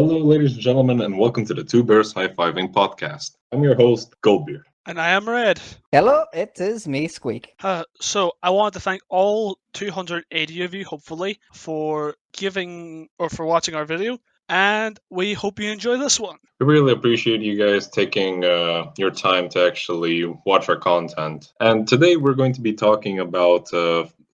Hello, ladies and gentlemen, and welcome to the Two Bears High Fiving podcast. I'm your host, Goldbeard. And I am Red. Hello, it is me, Squeak. So I wanted to thank all 280 of you, hopefully, for for watching our video, and we hope you enjoy this one. We really appreciate you guys taking your time to actually watch our content. And today we're going to be talking about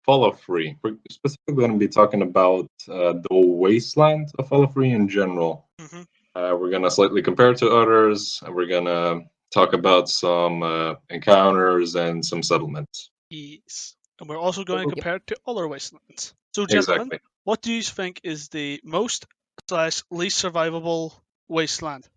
Fallout 3. We're specifically going to be talking about the wasteland of Fallout 3 in general. Mm-hmm. We're going to slightly compare it to others, and we're going to talk about some encounters and some settlements. Yes. And we're also going to compare it to other wastelands. So, gentlemen, Exactly. what do you think is the most / least survivable wasteland?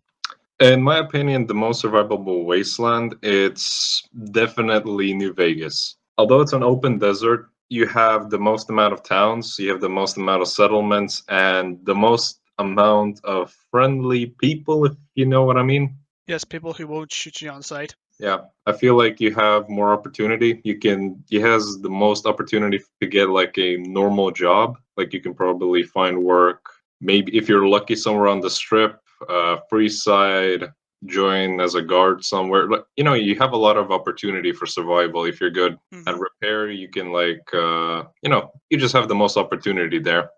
In my opinion, the most survivable wasteland, it's definitely New Vegas. Although it's an open desert, you have the most amount of towns, you have the most amount of settlements, and the most amount of friendly people, if you know what I mean. Yes, people who won't shoot you on sight. Yeah, I feel like you have more opportunity. It has the most opportunity to get like a normal job. Like you can probably find work. Maybe if you're lucky somewhere on the strip, Freeside, join as a guard somewhere. You have a lot of opportunity for survival if you're good at repair. You can you just have the most opportunity there.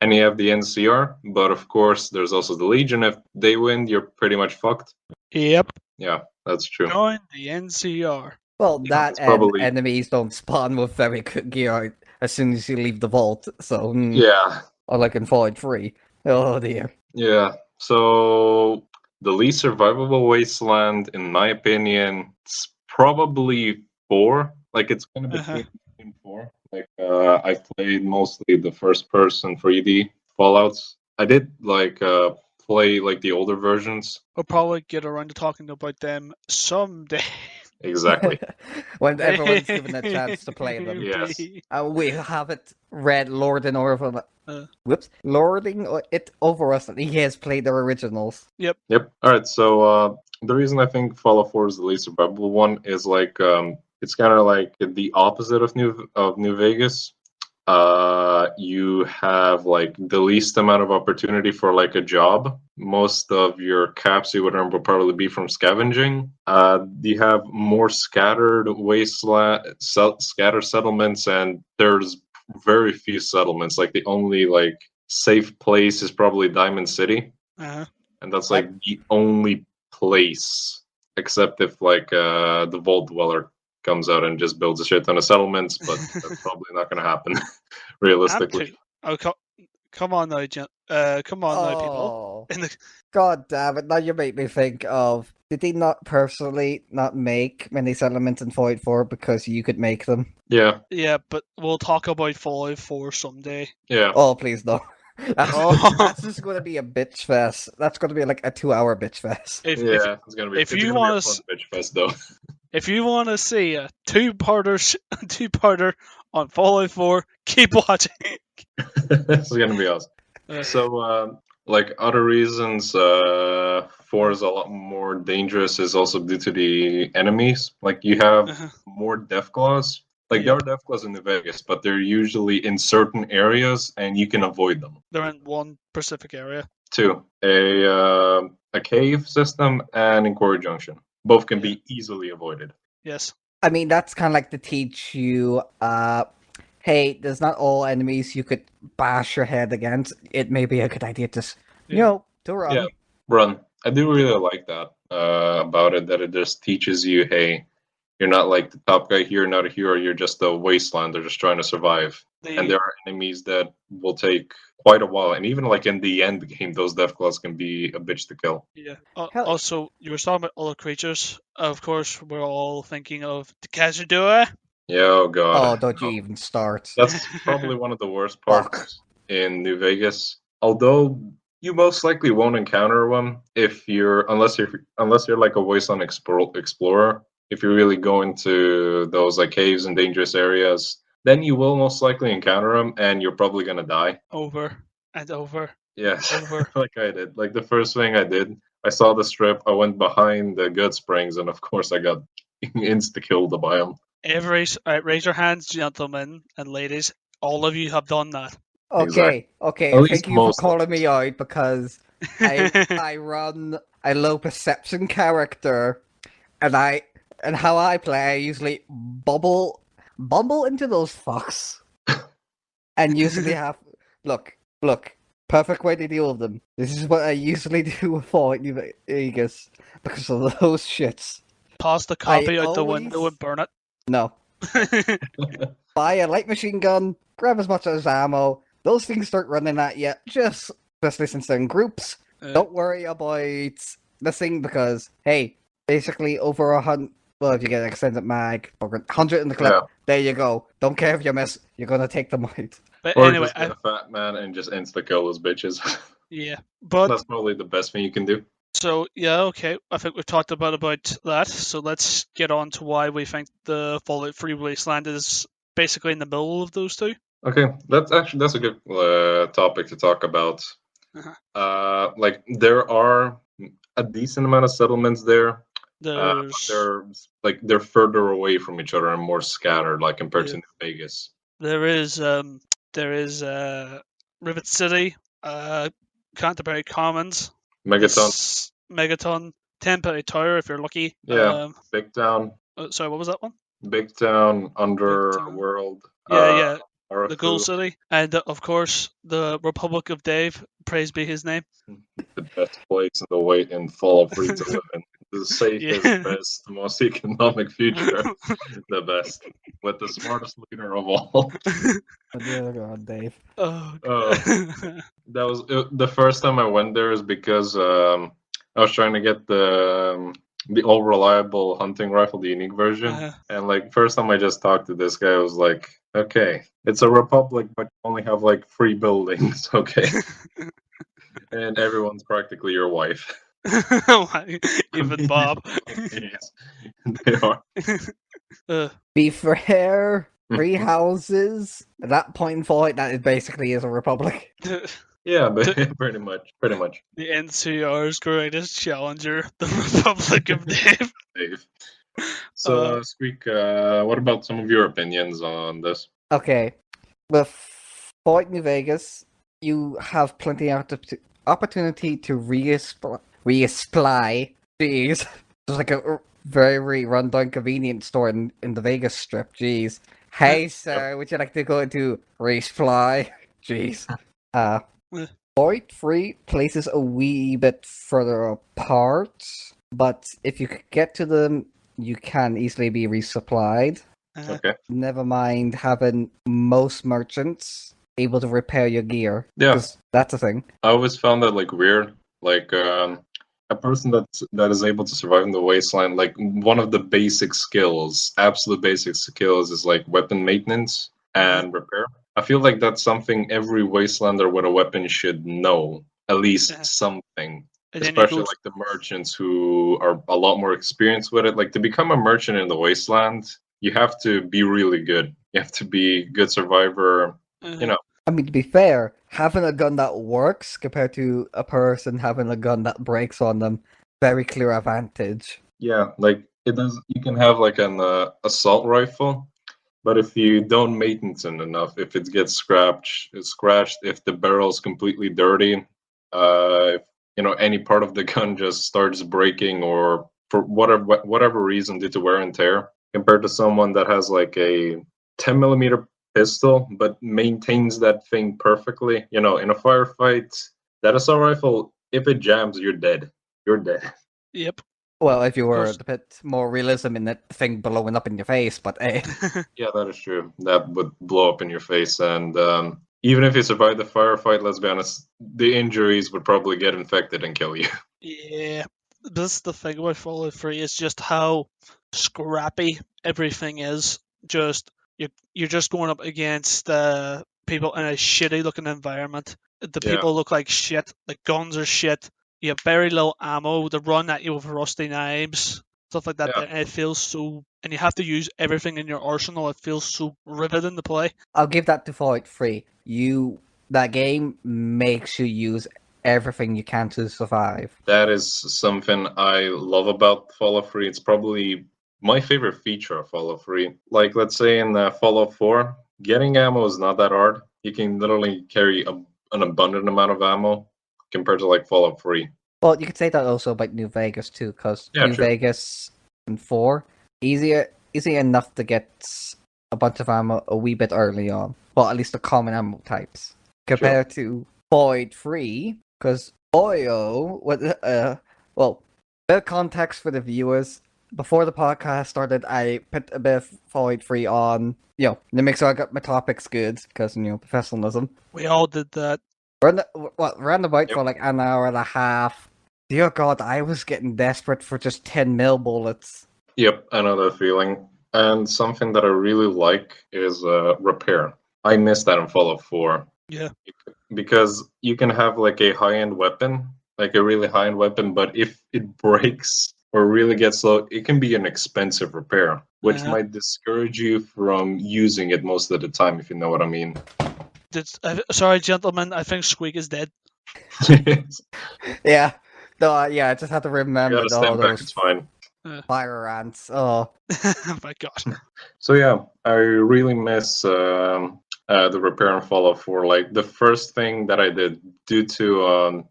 And you have the NCR, but of course there's also the Legion. If they win, you're pretty much fucked. Yep. Yeah, that's true. Join the NCR. Well, Yeah, that it's and probably- enemies don't spawn with very good gear as soon as you leave the vault, so... Yeah. Or in Fallout 3. Oh dear. Yeah, so the least survivable wasteland, in my opinion, it's probably 4. Like, it's going to be between 4. Like, I've played mostly the first-person 3D Fallouts. I did, play, the older versions. We'll probably get around to talking about them someday. Exactly. When everyone's given a chance to play them. Yes. We have it read lording over... lording it over us that he has played the originals. Yep. Alright, so the reason I think Fallout 4 is the least survivable one is it's kind of like the opposite of New Vegas. You have the least amount of opportunity for a job. Most of your caps you would earn will probably be from scavenging. You have more scattered scattered settlements, and there's very few settlements. The only safe place is probably Diamond City, and that's the only place, except if the Vault Dweller comes out and just builds a shit ton of settlements, but that's probably not going to happen realistically. Come on now, people. God damn it! Now you make me think of. Did they not personally not make many settlements in Fallout 4 because you could make them? Yeah. Yeah, but we'll talk about Fallout 4 someday. Yeah. Oh, please no. That's just going to be a bitch fest. That's going to be a 2-hour bitch fest. It's going to be. If you want a fun bitch fest, though. If you want to see a two-parter on Fallout 4, keep watching. This is going to be awesome. So, other reasons 4 is a lot more dangerous is also due to the enemies. You have more Deathclaws. There are Deathclaws in New Vegas, but they're usually in certain areas, and you can avoid them. They're in one specific area. 2, a cave system and in Quarry Junction. Both can be easily avoided. Yes. I mean, that's kind of to teach you, hey, there's not all enemies you could bash your head against. It may be a good idea to run. Yeah, run. I do really like that about it, that it just teaches you, hey, you're not the top guy here, not a hero, you're just a wastelander just trying to survive. And there are enemies that will take quite a while. And even in the end game, those Deathclaws can be a bitch to kill. Yeah. Also, you were talking about other creatures. Of course, we're all thinking of the Cazadora. Yeah, oh god. Oh, don't you even start. That's probably one of the worst parts in New Vegas. Although you most likely won't encounter one unless you're a wasteland explorer. If you're really going to those caves and dangerous areas, then you will most likely encounter them, and you're probably gonna die over and over. Yes, over. Like I did. The first thing I did, I saw the strip, I went behind the Good Springs, and of course I got insta-killed by them. Raise your hands, gentlemen and ladies. All of you have done that. Okay. At least Thank you for calling me out, because I run a low perception character, and how I play, I usually bubble into those fucks, and usually have look, perfect way to deal with them. This is what I usually do with Fallout New Vegas because of those shits. Toss the copy out the window and burn it. No. Buy a light machine gun, grab as much as ammo. Those things start running at you, especially since they're in groups. Don't worry about missing because, hey, basically over 100. Well, if you get an extended mag, 100 in the clip, there you go. Don't care if you miss, you're gonna take them out. But Or anyway, just get a fat man and just insta kill those bitches. Yeah, but that's probably the best thing you can do. So yeah, okay. I think we've talked about that. So let's get on to why we think the Fallout 3 Wasteland is basically in the middle of those two. Okay, that's a good topic to talk about. Like there are a decent amount of settlements there. They're further away from each other and more scattered, like compared to New Vegas. There is Rivet City, Canterbury Commons, Megaton, Temporary Tower if you're lucky. Yeah, Big Town. Sorry, what was that one? Big Town, Underworld. Yeah. The Ghoul City, and of course the Republic of Dave. Praise be his name. The best place in Fallout 3 to live in. The safest, best, the most economic future. The best. With the smartest leader of all. Oh dear God, Dave. That was the first time I went there is because I was trying to get the all reliable hunting rifle, the unique version. And like first time I just talked to this guy, I was like, okay, it's a republic, but you only have like 3 buildings, okay. And everyone's practically your wife. Even Bob. Yes, they are. Be fair, 3 houses. At that point in Fallout, that is basically is a republic. Yeah, but pretty much. The NCR's greatest challenger, the Republic of Dave. So, Squeak, what about some of your opinions on this? Okay, with Fallout New Vegas, you have plenty of opportunity to resupply. Jeez, there's like a very rundown convenience store in the Vegas Strip. Jeez. Hey, sir, would you like to go into resupply? Jeez. Fallout 3 places a wee bit further apart, but if you could get to them, you can easily be resupplied. Okay. Never mind having most merchants able to repair your gear. Yeah, that's a thing. I always found that like weird. Like a person that is able to survive in the wasteland, like one of the basic skills, absolute basic skills, is like weapon maintenance and repair. I feel like that's something every wastelander with a weapon should know, at least something. Especially like the merchants who are a lot more experienced with it. Like to become a merchant in the wasteland, you have to be really good. You have to be a good survivor, you know. I mean, to be fair, having a gun that works compared to a person having a gun that breaks on them, very clear advantage. Yeah, like it does. You can have like an assault rifle, but if you don't maintenance it enough, if it gets scratched, if the barrel's completely dirty, if any part of the gun just starts breaking, or for whatever reason due to wear and tear, compared to someone that has like a 10mm pistol but maintains that thing perfectly, in a firefight, that assault rifle, if it jams, you're dead. Yep. Well, if you were a bit more realism in that thing blowing up in your face, but hey. Yeah, that is true. That would blow up in your face, and even if you survive the firefight, let's be honest, the injuries would probably get infected and kill you. Yeah, this is the thing about Fallout 3 is just how scrappy everything is. You're just going up against people in a shitty looking environment. The people look like shit. The guns are shit. You have very little ammo. They run at you with rusty knives, stuff like that. Yeah. And it feels so. And you have to use everything in your arsenal. It feels so riveting to play. I'll give that to Fallout 3. That game makes you use everything you can to survive. That is something I love about Fallout 3. It's probably my favorite feature of Fallout 3. Like, let's say in Fallout 4, getting ammo is not that hard. You can literally carry an abundant amount of ammo. compared to like Fallout 3. Well, you could say that also about New Vegas too, because Yeah, New true. Vegas and 4 easy enough to get a bunch of ammo a wee bit early on. Well, at least the common ammo types compared to Void 3, because Oyo, well, bit of context for the viewers. Before the podcast started, I put a bit of Void 3 on, to make sure I got my topics good, because, professionalism. We all did that. Ran about Yep. for like an hour and a half. Dear God, I was getting desperate for just 10 mil bullets. Yep, I know that feeling. And something that I really like is repair. I miss that in Fallout 4. Yeah. Because you can have like a high-end weapon, like a really high-end weapon, but if it breaks or really gets low, it can be an expensive repair, which might discourage you from using it most of the time, if you know what I mean. Sorry, gentlemen, I think Squeak is dead. Yeah. No, I just had to remember gotta all stand back, those it's fine. fire ants. Oh. Oh my God. So yeah, I really miss the repair in Fallout 4. Like the first thing that I did due to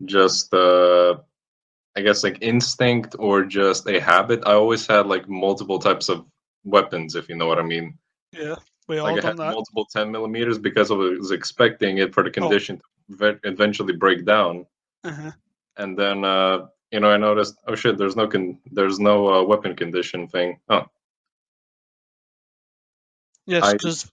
just I guess like instinct or just a habit, I always had like multiple types of weapons, if you know what I mean. Yeah, we all Like I done had that. multiple 10 millimeters because I was expecting it for the condition to eventually break down. Uh-huh. And then I noticed, oh shit, there's no weapon condition thing. Oh. Yes, because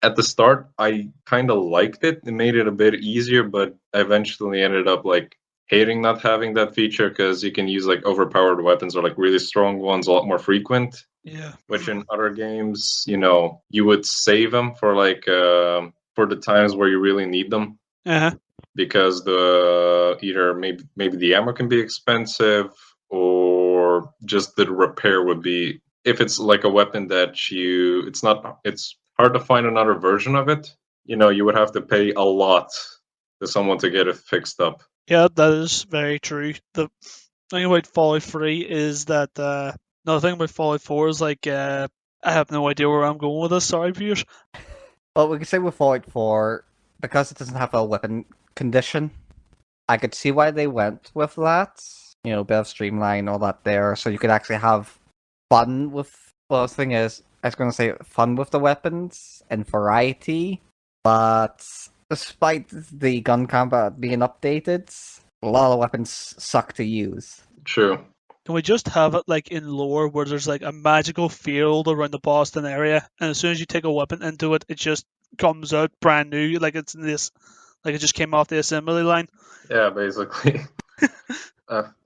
At the start, I kind of liked it. It made it a bit easier, but I eventually ended up like hating not having that feature because you can use like overpowered weapons or like really strong ones a lot more frequent. Yeah. Which in other games, you would save them for like for the times where you really need them. Uh-huh. Because either maybe the ammo can be expensive or just the repair would be, if it's like a weapon that it's hard to find another version of it. You would have to pay a lot to someone to get it fixed up. Yeah, that is very true. The thing about Fallout 3 is that another thing about Fallout 4 is like I have no idea where I'm going with this. Sorry, viewers. Well, we could say with Fallout 4, because it doesn't have a weapon condition, I could see why they went with that. A bit of streamline, all that there, so you could actually have fun with. Well, the thing is, I was going to say fun with the weapons and variety, but despite the gun combat being updated, a lot of weapons suck to use. True. Can we just have it like in lore where there's like a magical field around the Boston area, and as soon as you take a weapon into it, it just comes out brand new, like it's in this, like it just came off the assembly line. Yeah, basically.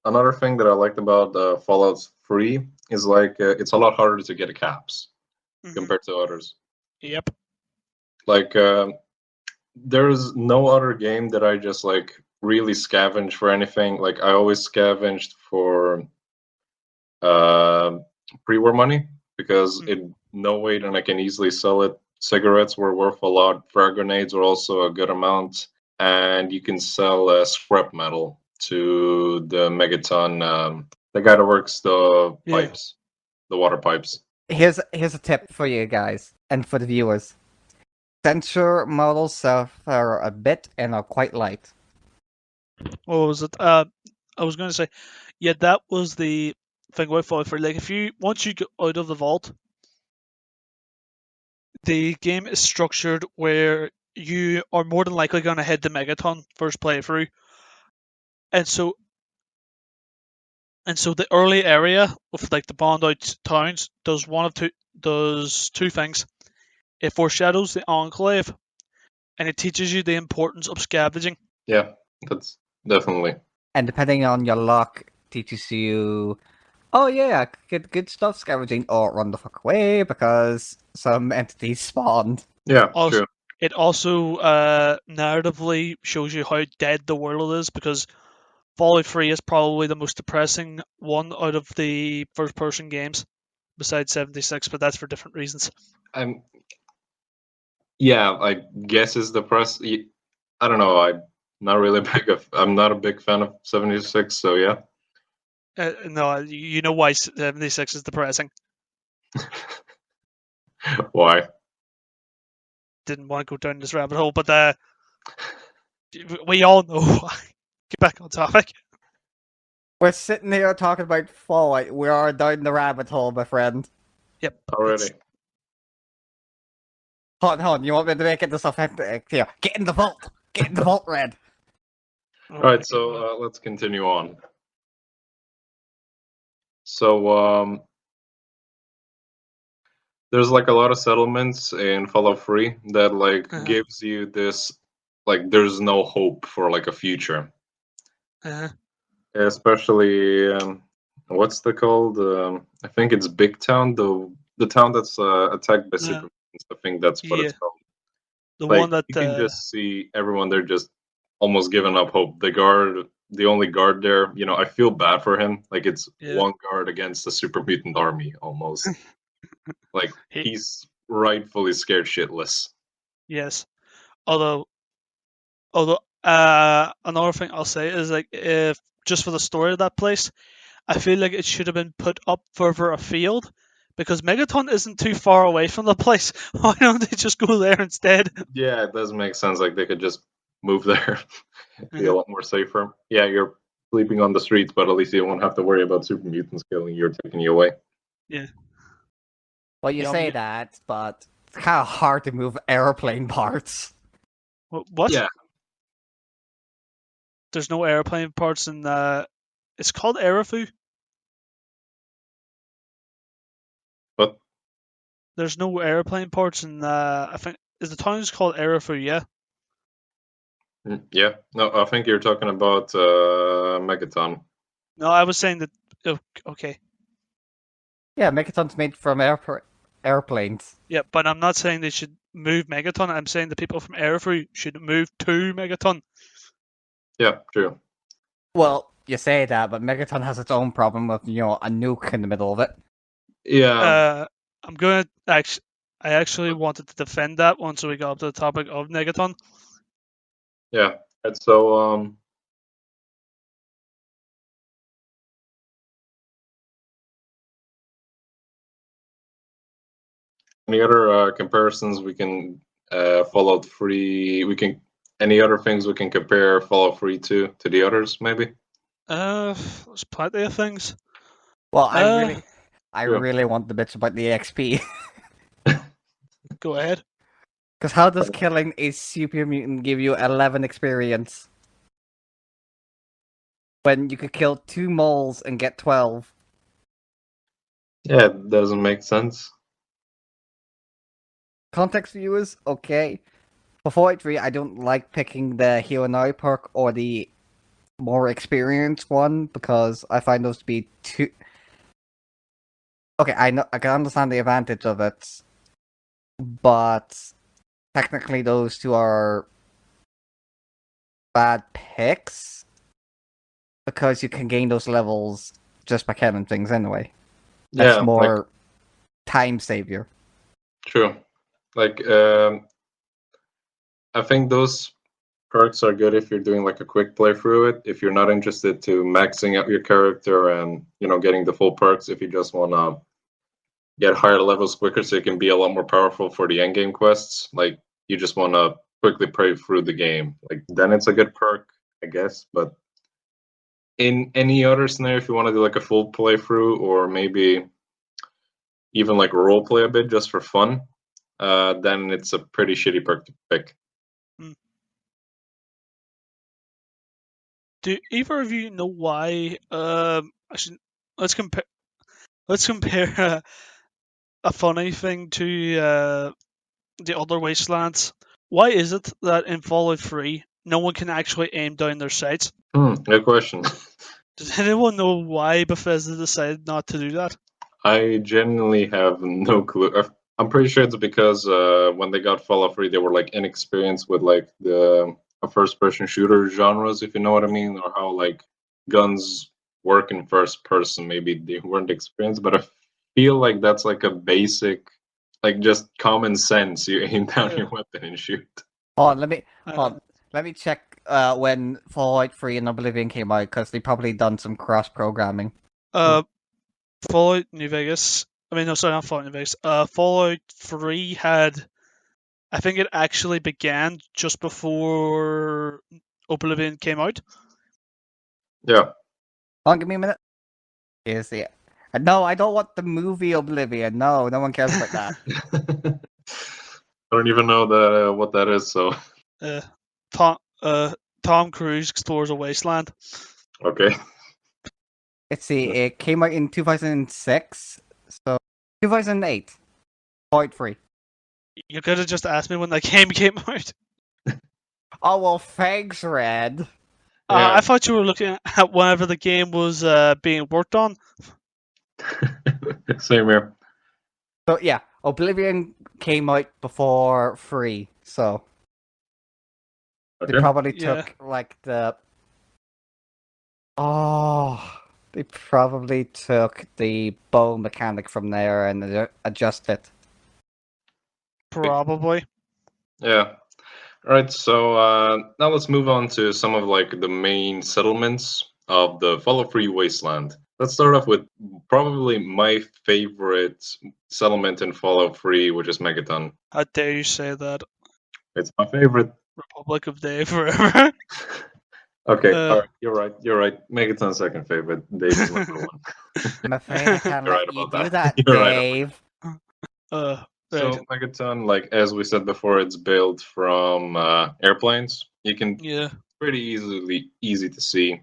Another thing that I liked about Fallout 3 is like it's a lot harder to get caps compared to others. Yep. Like there's no other game that I just like really scavenge for anything. Like I always scavenged for pre-war money because in no way then I can easily sell it. Cigarettes were worth a lot. Frag grenades were also a good amount, and you can sell scrap metal to the Megaton, the guy that works the pipes, the water pipes. Here's a tip for you guys and for the viewers. Sensor models suffer a bit and are quite light. What was it? I was going to say, yeah, that was the thing about Fallout 3. Like, once you get out of the vault, the game is structured where you are more than likely going to head to Megaton first playthrough, and so the early area of like the bombed out towns does two things. It foreshadows the Enclave, and it teaches you the importance of scavenging. Yeah, that's definitely. And depending on your luck, teaches you, oh yeah, get good stuff scavenging, or run the fuck away because some entities spawned. Yeah, true. It also narratively shows you how dead the world is, because Fallout 3 is probably the most depressing one out of the first-person games, besides 76, but that's for different reasons. Yeah, I guess it's depressing. I don't know. I'm not a big fan of 76, so yeah. No, you know why 76 is depressing. Why? Didn't want to go down this rabbit hole, but We all know why. Get back on topic. We're sitting here talking about Fallout. We are down the rabbit hole, my friend. Yep. Already. Hold on. You want me to make it this authentic here? Get in the vault. Get in the vault, Red. Oh All my right, so God. let's continue on. So there's like a lot of settlements in Fallout 3 that like Uh-huh. gives you this like there's no hope for like a future. Uh-huh. Especially what's the called? I think it's Big Town, the town that's attacked by Yeah. super. I think that's what it's Yeah. called. The Like one that you can just see everyone there just almost giving up hope. The only guard there, you know, I feel bad for him. Like it's Yeah. one guard against a super mutant army almost. Like he, he's rightfully scared shitless. yes. Although another thing I'll say is like if just for the story of that place, I feel like it should have been put up further afield because Megaton isn't too far away from the place. Why don't they just go there instead? Yeah, it does make sense. Like they could just move there, be a Mhm. lot more safer. Yeah, you're sleeping on the streets, but at least you won't have to worry about super mutants killing you or taking you away. Yeah. Well, you Yeah, say that, but it's kind of hard to move airplane parts. What? Yeah. There's no airplane parts in it's called Arafu. But There's no airplane parts in I think is the town is called Arafu, yeah? yeah, no, I think you're talking about Megaton. No, I was saying that okay. Yeah, Megaton's made from airplanes. Yeah, but I'm not saying they should move Megaton. I'm saying the people from Arafu should move to Megaton. Yeah, true. Well, you say that, but Megaton has its own problem with, a nuke in the middle of it. Yeah, I'm gonna I actually wanted to defend that once we got up to the topic of Megaton. yeah. And so any other comparisons we can Fallout 3? We can any other things we can compare Fallout 3 to the others? Maybe. There's plenty of things. Well, I Yeah. really want the bitch about the XP. Go ahead. Because how does killing a super mutant give you 11 experience? When you could kill 2 moles and get 12. Yeah, it doesn't make sense. Context viewers, okay. For Fallout 3, I don't like picking the Hero Now perk or the more experienced one because I find those to be too. Okay, I can understand the advantage of it, but technically those two are bad picks because you can gain those levels just by killing things anyway. That's Yeah, more time savior. True. Like I think those perks are good if you're doing like a quick playthrough it. If you're not interested to maxing out your character and getting the full perks, if you just wanna get higher levels quicker so you can be a lot more powerful for the end game quests, like you just wanna quickly play through the game. Like then it's a good perk, I guess. But in any other scenario, if you want to do like a full playthrough or maybe even like role play a bit just for fun, then it's a pretty shitty perk to pick. Do either of you know why? Actually, let's compare. Let's compare a funny thing to the other wastelands. Why is it that in Fallout 3 no one can actually aim down their sights? Good question. Does anyone know why Bethesda decided not to do that? I genuinely have no clue. I'm pretty sure it's because when they got Fallout 3, they were like inexperienced with like the first-person shooter genres, if you know what I mean, or how like guns work in first person. Maybe they weren't experienced, but I feel like that's like a basic, like just common sense. You aim down your weapon and shoot. Let me check when Fallout 3 and Oblivion came out because they probably done some cross programming. Fallout New Vegas. I mean, no, sorry, not Fallout New Vegas. Fallout 3 had, I think it actually began just before Oblivion came out. Yeah. Hold on, give me a minute. Here's the. No, I don't want the movie Oblivion. No, no one cares about that. I don't even know that what that is. So Tom Cruise explores a wasteland. okay. Let's see. It came out in 2006, so 2008. Point free. You could have just asked me when that game came out. Oh well, thanks, Red. I thought you were looking at whenever the game was being worked on. Same here. So yeah, Oblivion came out before 3, so they Okay. probably Yeah. took like the. Oh, they probably took the bow mechanic from there and adjusted it. Probably. Yeah. All right. So now let's move on to some of like the main settlements of the Fallout 3 Wasteland. Let's start off with probably my favorite settlement in Fallout 3, which is Megaton. How dare you say that? It's my favorite. Republic of Day forever. Okay, Uh, all right, you're right. You're right. Megaton's second favorite. Dave is number one. I'm afraid I can't You're let right you about do that. that, You're right about Dave. So right. Megaton, like as we said before, it's built from airplanes. You can Yeah. pretty easy to see,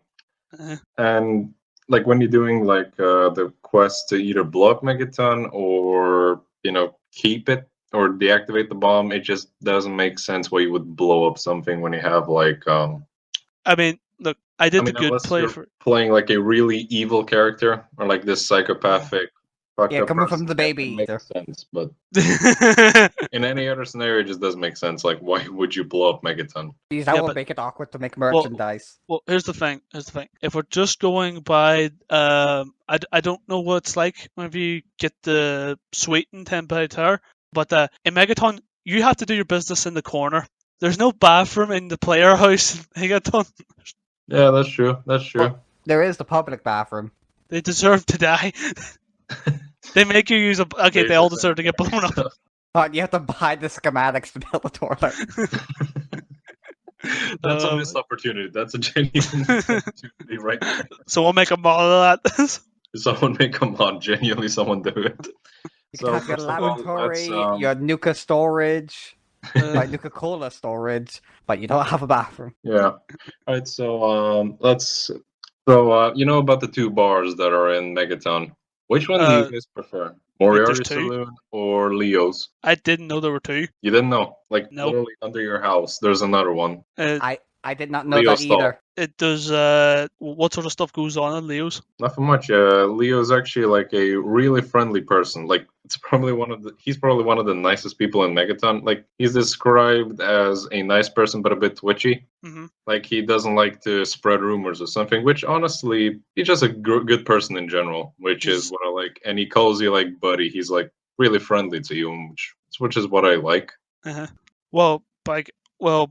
Uh, and like when you're doing like the quest to either blow up Megaton or keep it or deactivate the bomb, it just doesn't make sense why you would blow up something when you have like I mean, look, I did the good unless play you're for. playing like a really evil character or like this psychopathic fucked Yeah, up coming person, from the that baby can make eater. sense, but in any other scenario, it just doesn't make sense. Like, why would you blow up Megaton? Because that Yeah, will but- make it awkward to make merchandise. Well, here's the thing. If we're just going by, I don't know what it's like whenever you get the suite in Tempe Tower, but in Megaton, you have to do your business in the corner. There's no bathroom in the player house in Megaton. Yeah, that's true. That's true. Well, there is the public bathroom. They deserve to die. They make you use a. Okay, they all deserve to get blown up. But you have to buy the schematics to build the toilet. That's a missed opportunity. That's a genuine opportunity, right? there. So we'll make a model of that. Someone make a mod. Genuinely, someone do it. You can have your first of all, laboratory, let's, your Nuka storage, like Nuka Cola storage, but you don't have a bathroom. yeah. All right. So let's. So you know about the two bars that are in Megaton. Which one do you guys prefer? Moriarty two. Saloon or Leo's? I didn't know there were two. You didn't know? Like No. literally under your house, there's another one. I did not know Leo that stall. either. It does. What sort of stuff goes on at Leo's? Nothing much. Leo's actually like a really friendly person. Like he's probably one of the nicest people in Megaton. Like he's described as a nice person but a bit twitchy. Mm-hmm. Like he doesn't like to spread rumors or something. Which honestly, he's just a good person in general. Which is what I like. And he calls you like buddy. He's like really friendly to you, which is what I like. Uh-huh. Well,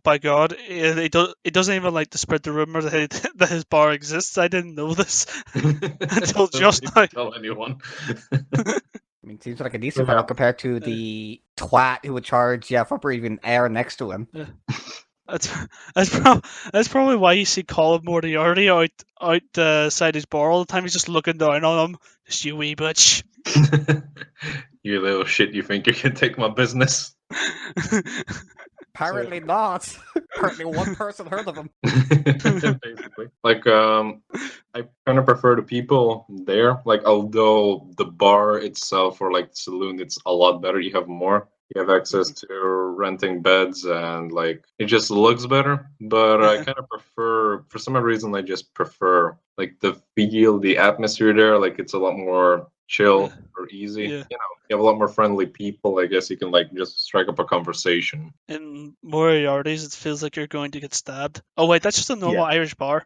by God, it doesn't even like to spread the rumor that his bar exists. I didn't know this until just now. Tell anyone. I mean, seems like a decent Yeah. fellow compared to the twat who would charge for breathing air next to him. That's probably why you see Colin Moriarty outside his bar all the time. He's just looking down on him. Just you wee bitch. You little shit! You think you can take my business? Apparently not. Apparently one person heard of him. Basically, like I kind of prefer the people there. Like, although the bar itself or like the saloon, it's a lot better. You have more. You have access to renting beds and like it just looks better. But I kind of prefer, for some reason, I just prefer like the feel, the atmosphere there. Like it's a lot more chill or easy. Yeah. You have a lot more friendly people. I guess you can like just strike up a conversation. In Moriarty's, it feels like you're going to get stabbed. Oh wait, that's just a normal Irish bar.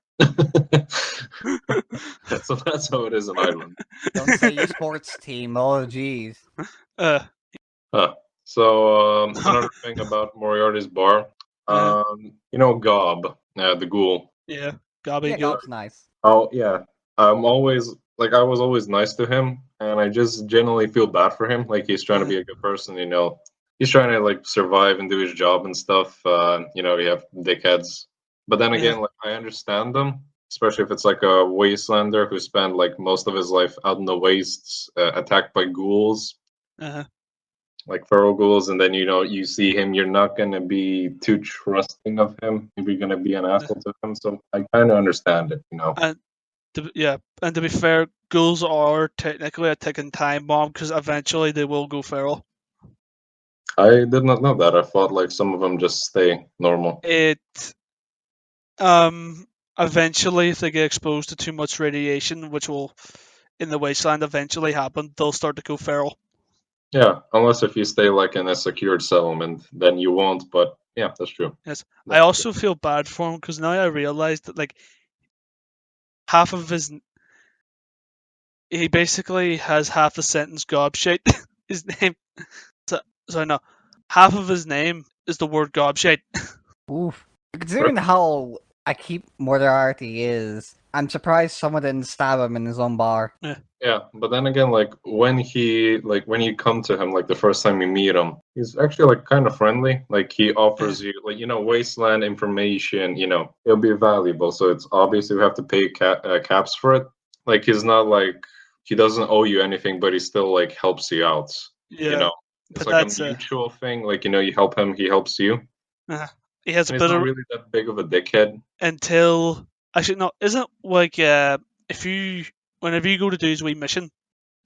So that's how it is in Ireland. Don't say esports team. Oh, jeez. So another thing about Moriarty's bar, Gob, the ghoul. Yeah, Gobby Yeah, Ghoul. Gob's nice. Oh yeah, I was always nice to him, and I just genuinely feel bad for him. Like he's trying to be a good person, he's trying to like survive and do his job and stuff. You know, you have dickheads, but then again, like I understand them, especially if it's like a wastelander who spent like most of his life out in the wastes, attacked by ghouls, Uh-huh. like feral ghouls, and then you know you see him, you're not gonna be too trusting of him. You're gonna be an asshole to him. So I kind of understand it, you know. And and to be fair, ghouls are technically a ticking time bomb because eventually they will go feral. I did not know that. I thought like some of them just stay normal. It eventually, if they get exposed to too much radiation, which will in the wasteland eventually happen, they'll start to go feral. Yeah, unless if you stay like in a secured settlement, then you won't. But yeah, that's true. Yes, That's I also feel bad for him because now I realize that like half of he basically has half the sentence gobshite. His name, so no, half of his name is the word gobshite. Oof. Considering how acute Moriarty is, I'm surprised someone didn't stab him in his own bar. Yeah, but then again, like when you come to him, like the first time you meet him, he's actually like kind of friendly. Like he offers you like wasteland information. You know, it'll be valuable. So it's obvious you have to pay caps for it. Like he's not like he doesn't owe you anything, but he still like helps you out. Yeah, You know, it's but like that's a mutual thing. Like you know, you help him, he helps you. he has a And he's bit not of really that big of a dickhead. until actually no, isn't like if you whenever you go to do his wee mission,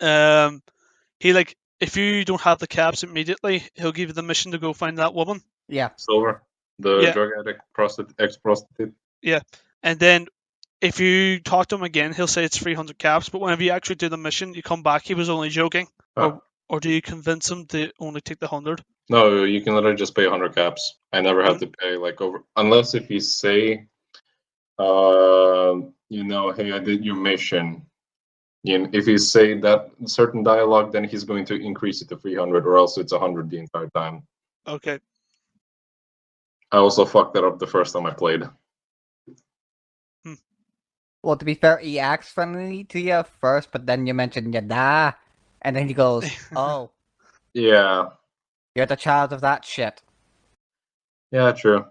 he like if you don't have the caps immediately, he'll give you the mission to go find that woman. Yeah. Silver, the Yeah. drug addict, ex-prostitute. And then if you talk to him again, he'll say it's 300 caps. But whenever you actually do the mission, you come back, he was only joking. Oh. Or do you convince him to only take the 100? No, you can literally just pay 100 caps. I never had to pay like over, unless if you say, you know, hey, I did your mission. If you say that certain dialogue, then he's going to increase it to 300, or else it's 100 the entire time. Okay. I also fucked that up the first time I played. Well, to be fair, he acts friendly to you first, but then you mention Yada, and then he goes, "Oh, Yeah, you're the child of that shit." yeah, true.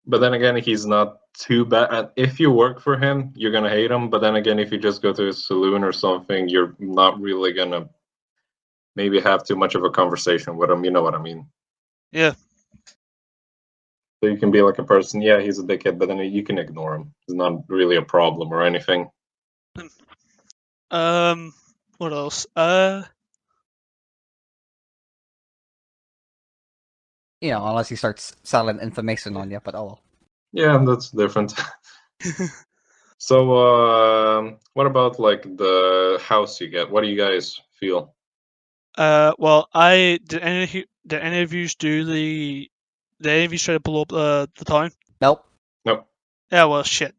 But then again, he's not too bad. If you work for him, you're gonna hate him. But then again, if you just go to a saloon or something, you're not really gonna maybe have too much of a conversation with him. You know what I mean? Yeah. So you can be like a person, yeah, he's a dickhead, but then you can ignore him. It's not really a problem or anything. What else? You know, unless he starts selling information on you, but oh well. Yeah, that's different. So, what about like the house you get? What do you guys feel? Well, did any of you do the did any of you try to blow up the town? Nope. Nope. Yeah, well, shit.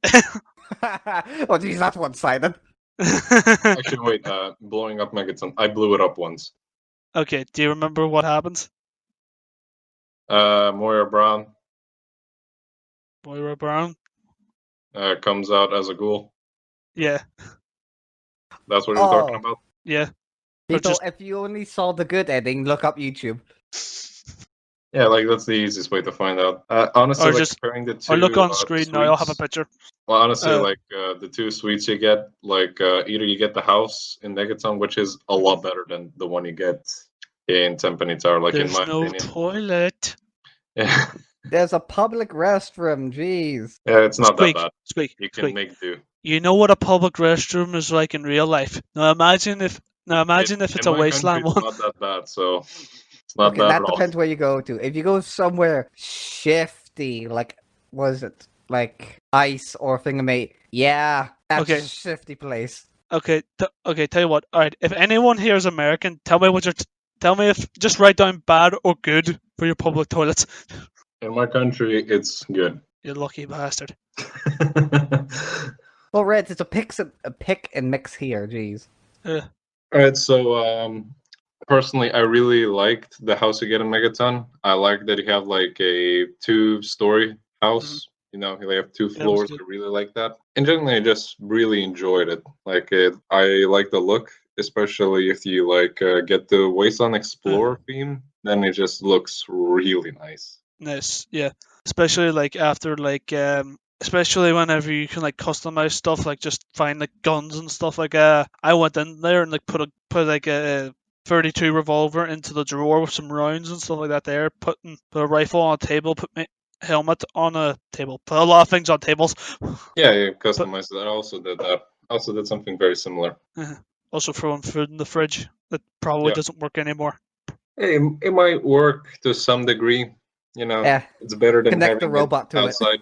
Oh, geez, that's one-sided. Actually, wait. Blowing up Megaton. I blew it up once. Okay, do you remember what happens? Moira Brown Moira Brown? comes out as a ghoul. Yeah, That's what you're talking about. yeah. People, just- if you only saw the good ending, look up YouTube. Yeah, like that's the easiest way to find out. Honestly, Or like just- comparing the two. Or look on screen now, I'll have a suites- picture. Well, honestly, Uh, like the two suites you get, like either you get the house in Megaton, which is a lot better than the one you get in Timpani Tower. Like There's in my no opinion. toilet. Yeah, There's a public restroom, jeez. it's not Squeak, that bad. squeak, You can squeak. make do. You know what a public restroom is like in real life. Now imagine if it's In a my wasteland country, one. it's not that bad, so it's not Okay, bad that at all. depends where you go to. If you go somewhere shifty, like, was it like Ice or Thingamate? Yeah, that's Okay. a shifty place. Okay, tell you what. All right, if anyone here is American, tell me if just write down bad or good for your public toilets. In my country, it's good. You lucky bastard. Well, Reds, it's a pick and mix here. Jeez. All right, so personally, I really liked the house you get in Megaton. I like that you have like a 2-story house. You know, they have 2 That was floors. good. I really like that. And generally, I just really enjoyed it. Like I like the look, especially if you like get the Wasteland Explorer theme. then it just looks really nice. Nice, yeah. Especially like after like especially whenever you can like customize stuff, like just find like guns and stuff. Like I went in there and like put like a 32 revolver into the drawer with some rounds and stuff like that. There, put a rifle on a table, put my helmet on a table, put a lot of things on tables. Yeah, you customized that. I also did that. Also did something very similar. Also throwing food in the fridge that probably Yeah. doesn't work anymore. Hey, it might work to some degree. You know, Yeah. it's better than Connect the having robot it to it. outside.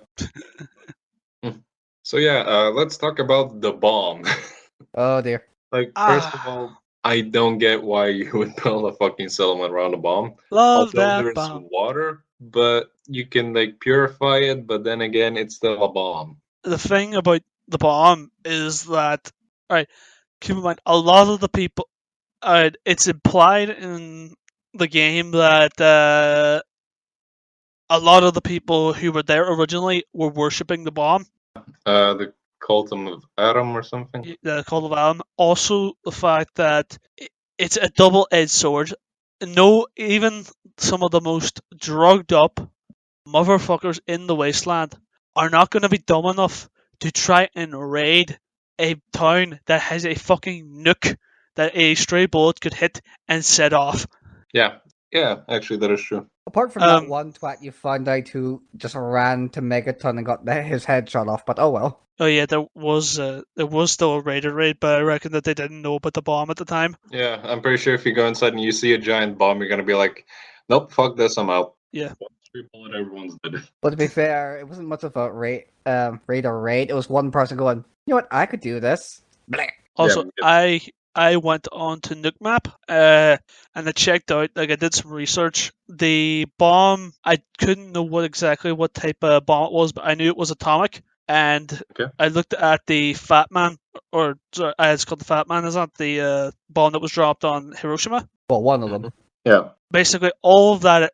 So yeah, let's talk about the bomb. Oh dear. Like, first of all, I don't get why you would build a fucking settlement around a bomb. Love Although that there's bomb. water, but you can like purify it, but then again, it's still a bomb. The thing about the bomb is that, alright, keep in mind, a lot of the people, it's implied in the game that a lot of the people who were there originally were worshipping the bomb, The Cultum of Adam or something. the Cult of Adam. Also, the fact that it's a double-edged sword. No, even some of the most drugged up motherfuckers in the wasteland are not going to be dumb enough to try and raid a town that has a fucking nuke that a stray bullet could hit and set off. Yeah, actually, that is true. Apart from that one twat you found out who just ran to Megaton and got his head shot off, but oh well. Oh yeah, there was still a raider raid, but I reckon that they didn't know about the bomb at the time. Yeah, I'm pretty sure if you go inside and you see a giant bomb, you're gonna be like, "Nope, fuck this, I'm out." Yeah. People, everyone's dead. But to be fair, it wasn't much of a raid or raid. It was one person going, "You know what? I could do this." Blech. Also, Yeah. I went on to NukeMap and I checked out, like I did some research. The bomb, I couldn't know exactly what type of bomb it was, but I knew it was atomic. And Okay. I looked at the Fat Man, or sorry, it's called the Fat Man, is that the bomb that was dropped on Hiroshima? Well, one of them. Yeah. Basically, all of that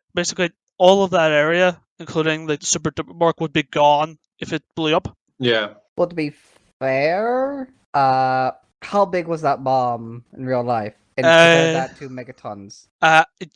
area, including the super duper mark, would be gone if it blew up. Yeah. Well, to be fair, how big was that bomb in real life? And compare that to megatons.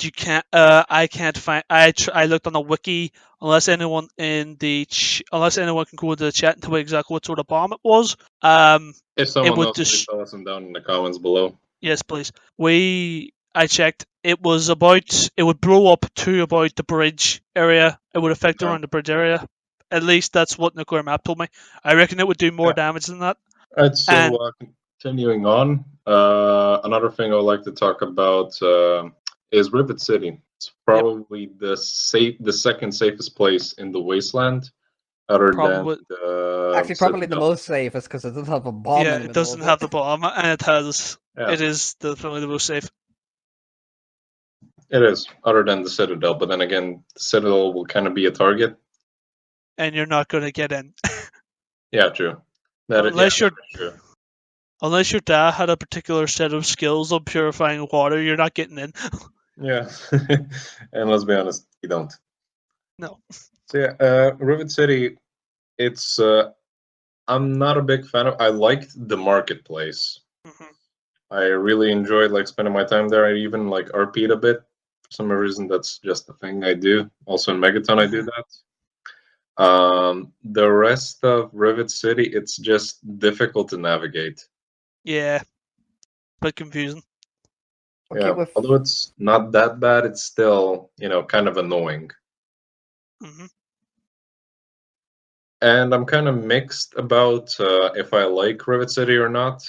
You can't. I can't find. I looked on the wiki. Unless anyone can go into the chat and tell me exactly what sort of bomb it was. If someone would knows, please tell us them down in the comments below. Yes, please. I checked. It was about. It would blow up to about the bridge area. It would affect around the bridge area. At least that's what Nuclear Map told me. I reckon it would do more damage than that. Alright, so continuing on, another thing I would like to talk about is Rivet City. It's probably the second safest place in the wasteland, other than actually probably the most safest because it doesn't have a bomb. Yeah, it doesn't have the bomb, and it has. Yeah. It is definitely the most safe. It is, other than the Citadel, but then again, the Citadel will kind of be a target. And you're not going to get in. Yeah, true. Unless your dad had a particular set of skills on purifying water, you're not getting in. Yeah, and let's be honest, you don't. No. So yeah, Rivet City, it's I'm not a big fan of. I liked the marketplace. Mm-hmm. I really enjoyed like spending my time there. I even like RP'd a bit. For some reason, that's just the thing I do. Also in Megaton, I do that. The rest of Rivet City, it's just difficult to navigate. Yeah, but confusing. Okay, yeah, although it's not that bad, it's still, kind of annoying. Mm-hmm. And I'm kind of mixed about if I like Rivet City or not.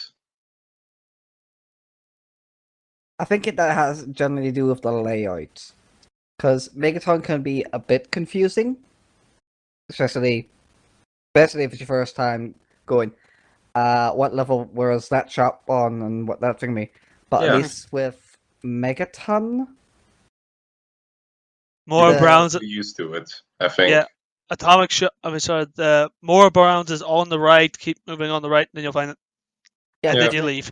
I think that has generally to do with the layout. Because Megaton can be a bit confusing. Especially if it's your first time going, what level was that shop on and what that thing me. But at least with Megaton, more Browns used to it, I think. Yeah, atomic shop. The more Browns is on the right. Keep moving on the right, and then you'll find it. Yeah, and then you leave.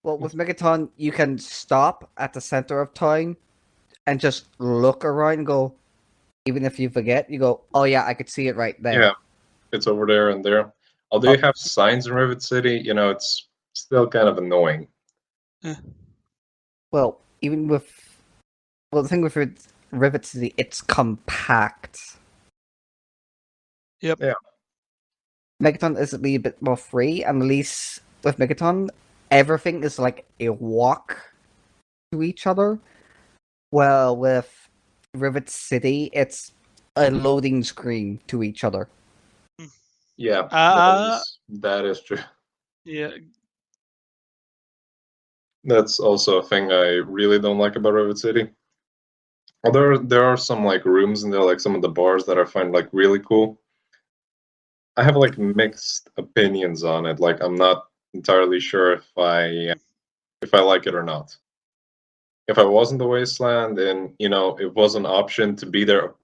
Well, with Megaton, you can stop at the center of town and just look around and go. Even if you forget, you go, "Oh yeah, I could see it right there." Yeah, it's over there and there. Although you have signs in Rivet City, it's still kind of annoying. Well, even with Well, the thing with Rivet City, it's compact. Yep. Yeah. Megaton is a little bit more free, and at least with Megaton, everything is like a walk to each other. Well, with Rivet City, it's a loading screen to each other. Yeah, Uh, that is true. Yeah. That's also a thing I really don't like about Rivet City. Although there are some like rooms in there, like some of the bars that I find like really cool. I have like mixed opinions on it. Like I'm not entirely sure if I like it or not. If I was in the wasteland and it was an option to be there,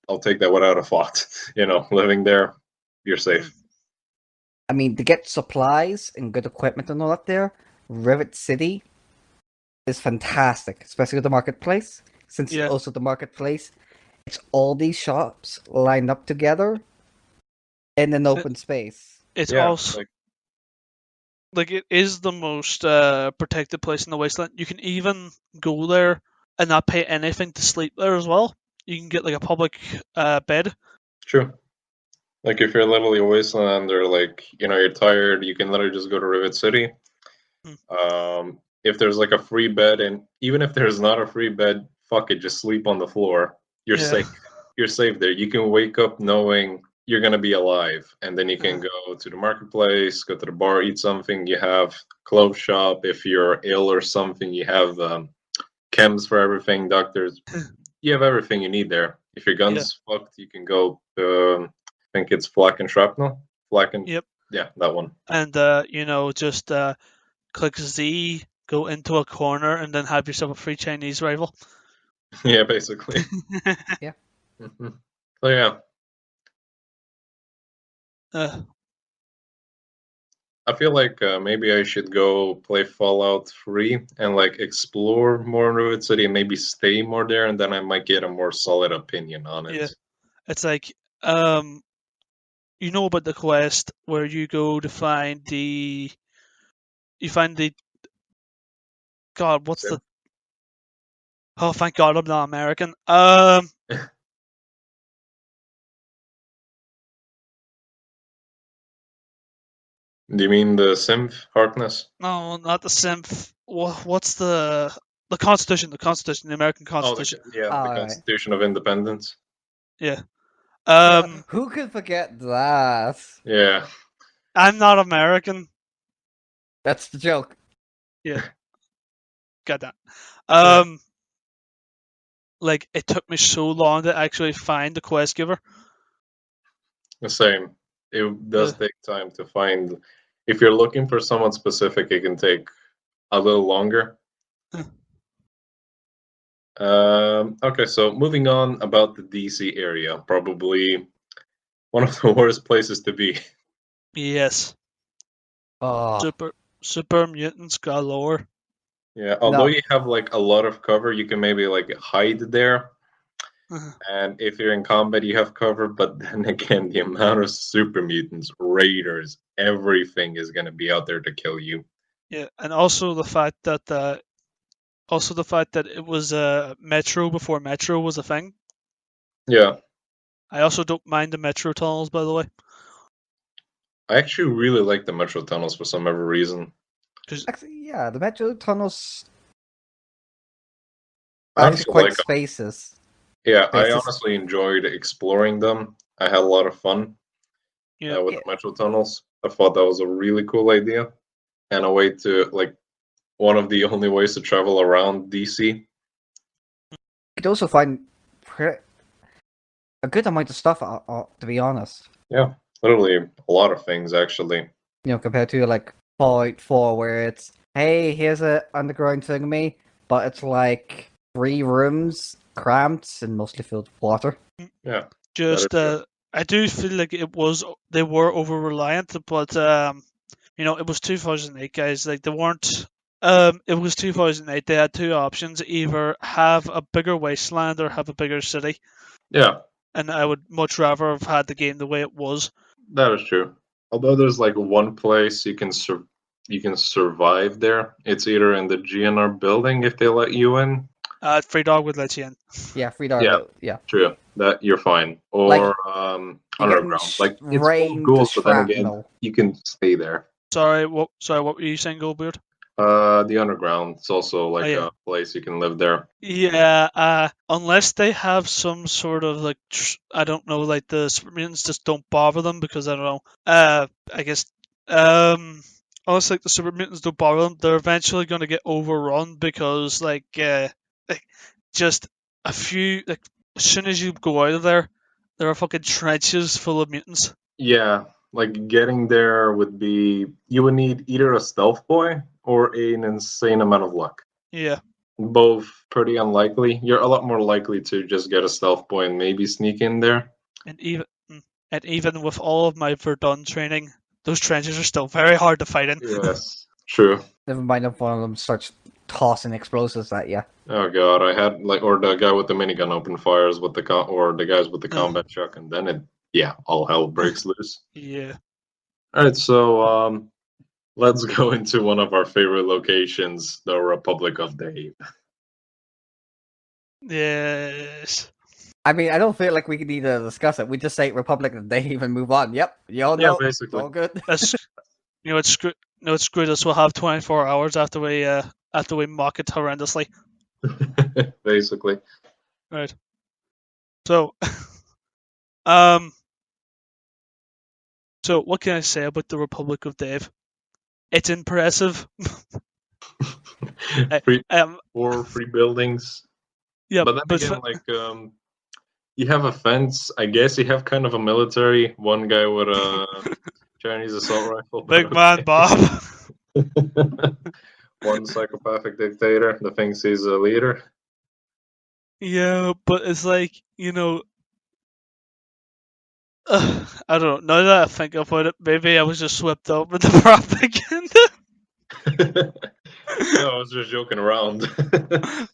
I'll take that without a thought. Living there, you're safe. I mean, to get supplies and good equipment and all that there, Rivet City is fantastic, especially with the marketplace. Since Yeah. also the marketplace, it's all these shops lined up together in an open space. It's Yeah, also like it is the most protected place in the wasteland. You can even go there and not pay anything to sleep there as well. You can get like a public bed. true. Like if you're literally a wasteland or like you're tired, you can literally just go to Rivet City. If there's like a free bed, and even if there's not a free bed, fuck it, just sleep on the floor. You're Yeah. safe. You're safe there. You can wake up knowing you're gonna be alive, and then you can go to the marketplace, go to the bar, eat something. You have clothes shop. If you're ill or something, you have chems for everything, doctors. You have everything you need there. If your gun's fucked, you can go to, I think it's Flak and Shrapnel. Flak and Yep. yeah, that one. And just click Z, go into a corner, and then have yourself a free Chinese rifle. Yeah, basically. Mm-hmm. So yeah, I feel like maybe I should go play Fallout 3 and like explore more in Rivet City and maybe stay more there, and then I might get a more solid opinion on it. Yeah. It's like you know about the quest where you go to find the God, what's Sim? the Oh, thank God I'm not American. Do you mean the Synth Harkness? No, not the synth. What's the Constitution? The Constitution, the American Oh, Constitution. the Alright. Constitution of Independence. Yeah. Who could forget that? Yeah. I'm not American. That's the joke. Got that. Like it took me so long to actually find the quest giver. The same. It does take time to find. If you're looking for someone specific, it can take a little longer. Okay, so moving on about the DC area, probably one of the worst places to be. Yes. Oh, Super mutants galore. Yeah, although No. you have like a lot of cover, you can maybe like hide there. Uh-huh. And if you're in combat, you have cover. But then again, the amount of super mutants, raiders, everything is gonna be out there to kill you. Yeah, and also the fact that it was Metro before Metro was a thing. Yeah, I also don't mind the Metro tunnels, by the way. I actually really like the metro tunnels for some other reason. actually, yeah, the metro tunnels I are honestly actually quite like 'em. spaces. Yeah, I Spaces. honestly enjoyed exploring them. I had a lot of fun Yeah. with the metro tunnels. I thought that was a really cool idea and a way to like one of the only ways to travel around DC. You could also find a good amount of stuff, to be honest. Yeah, literally a lot of things actually. Compared to like Fallout 4, where it's, hey, here's a underground thingammy, but it's like 3 rooms, cramped, and mostly filled with water. Yeah. Just That is I do feel like they were over reliant, but it was 2008, guys. Like they weren't. It was 2008. They had two options: either have a bigger wasteland or have a bigger city. Yeah, And I would much rather have had the game the way it was. that is true. Although there's like one place you can survive there. It's either in the GNR building if they let you in, Free Dog would let you in. Yeah, free dog. Yeah. Yeah. True. That you're fine. Or Like, You're getting underground. Like it's full of rained ghouls, but then again, shrapnel. you can stay there. Sorry, what were you saying, Goldbeard? The underground. It's also like yeah. a place you can live there. Yeah, unless they have some sort of like I don't know, like the super mutants just don't bother them because I don't know. I guess unless like the super mutants don't bother them, they're eventually going to get overrun because like just a few like as soon as you go out of there are fucking trenches full of mutants. Yeah, like getting there would be you would need either a stealth boy or an insane amount of luck. Yeah. Both pretty unlikely. You're a lot more likely to just get a stealth boy and maybe sneak in there. And even with all of my Verdun training, those trenches are still very hard to fight in. Yes, true. Never mind if one of them starts tossing explosives at you. Oh god, I had like or the guy with the minigun open fires with the or the guys with the combat truck, and then all hell breaks loose. Yeah. All right, so let's go into one of our favorite locations, the Republic of Dave. Yes. I mean, I don't feel like we need to discuss it. We just say Republic of Dave and move on. Yep, you all know. Yeah, It's basically. all good. That's it's screwed us. We'll have 24 hours after we mock it horrendously. Basically. Right. So, so what can I say about the Republic of Dave? It's impressive. Free, Um, 4 free buildings. yeah, But then again, like you have a fence. I guess you have kind of a military. One guy with a Chinese assault rifle. big man Bob. One psychopathic dictator that thinks he's a leader. Yeah, but it's like, I don't know. Now that I think about it, maybe I was just swept up with the propaganda. No, I was just joking around.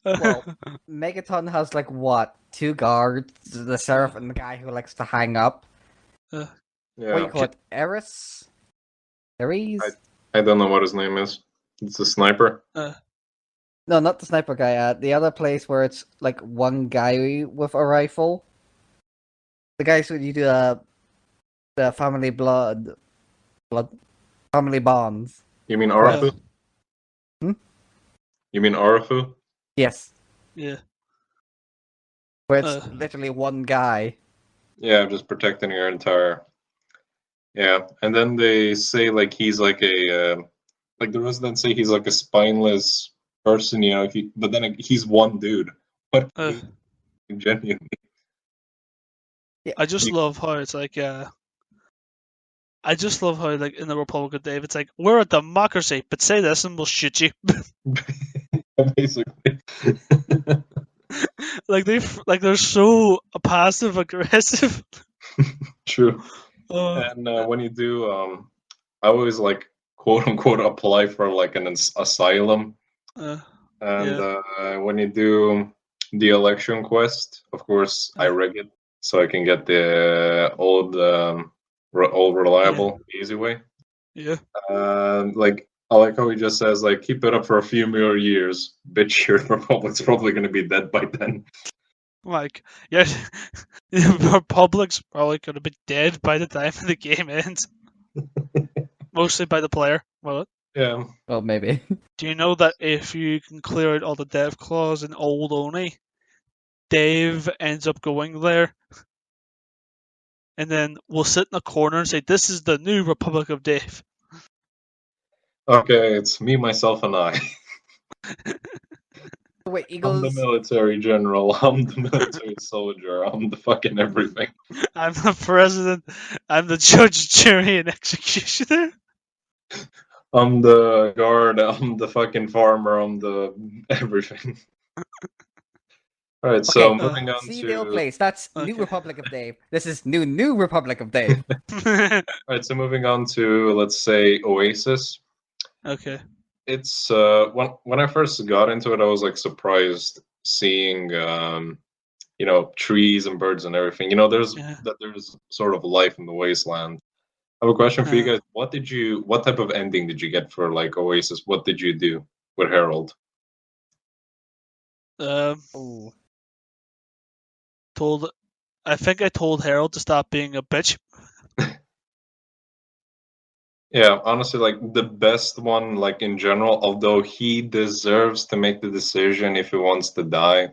Well, Megaton has like what? 2 guards, the sheriff and the guy who likes to hang up. What do you Yeah, call it? Eris? Ares? I don't know what his name is. It's a sniper. No, not the sniper guy. The other place where it's like one guy with a rifle. The guys who you do the family family bonds. You mean Arafu? Hmm? You mean Arafu? Yes, Yeah. where it's literally one guy. Yeah, just protecting your entire. Yeah, and then they say like he's like a like the residents say he's like a spineless person, but then he's one dude. What? Genuinely. Yeah. I just love how it's like, I just love how like in the Republic of Dave, it's like we're a democracy, but say this and we'll shoot you. Basically. Like they're so passive aggressive. True. And when you do, I always like quote unquote apply for like an asylum. When you do the election quest, of course, I rig it so I can get the old reliable, easy way. Yeah. Like I like how he just says like keep it up for a few more years. Bitch, your republic's probably gonna be dead by then. Like, yeah, the Republic's probably gonna be dead by the time the game ends. Mostly by the player. Well, Yeah. Well, maybe. do you know that if you can clear out all the dev claws in Old Oni, Dave ends up going there, and then we'll sit in a corner and say, "This is the new Republic of Dave." Okay, it's me, myself, and I. Wait, I'm the Eagles. military general. I'm the military soldier. I'm the fucking everything. I'm the president. I'm the judge, jury, and executioner. I'm the guard. I'm the fucking farmer. I'm the everything. All right, so Okay, moving on Seedale to. Place. That's New Republic of Dave. This is New Republic of Dave. All right, so moving on to let's say Oasis. Okay. It's when I first got into it, I was like surprised seeing trees and birds and everything. There's sort of life in the wasteland. I have a question for you guys. What type of ending did you get for like Oasis? What did you do with Harold? Ooh. I think I told Harold to stop being a bitch. Yeah, honestly, like the best one, like in general, although he deserves to make the decision if he wants to die,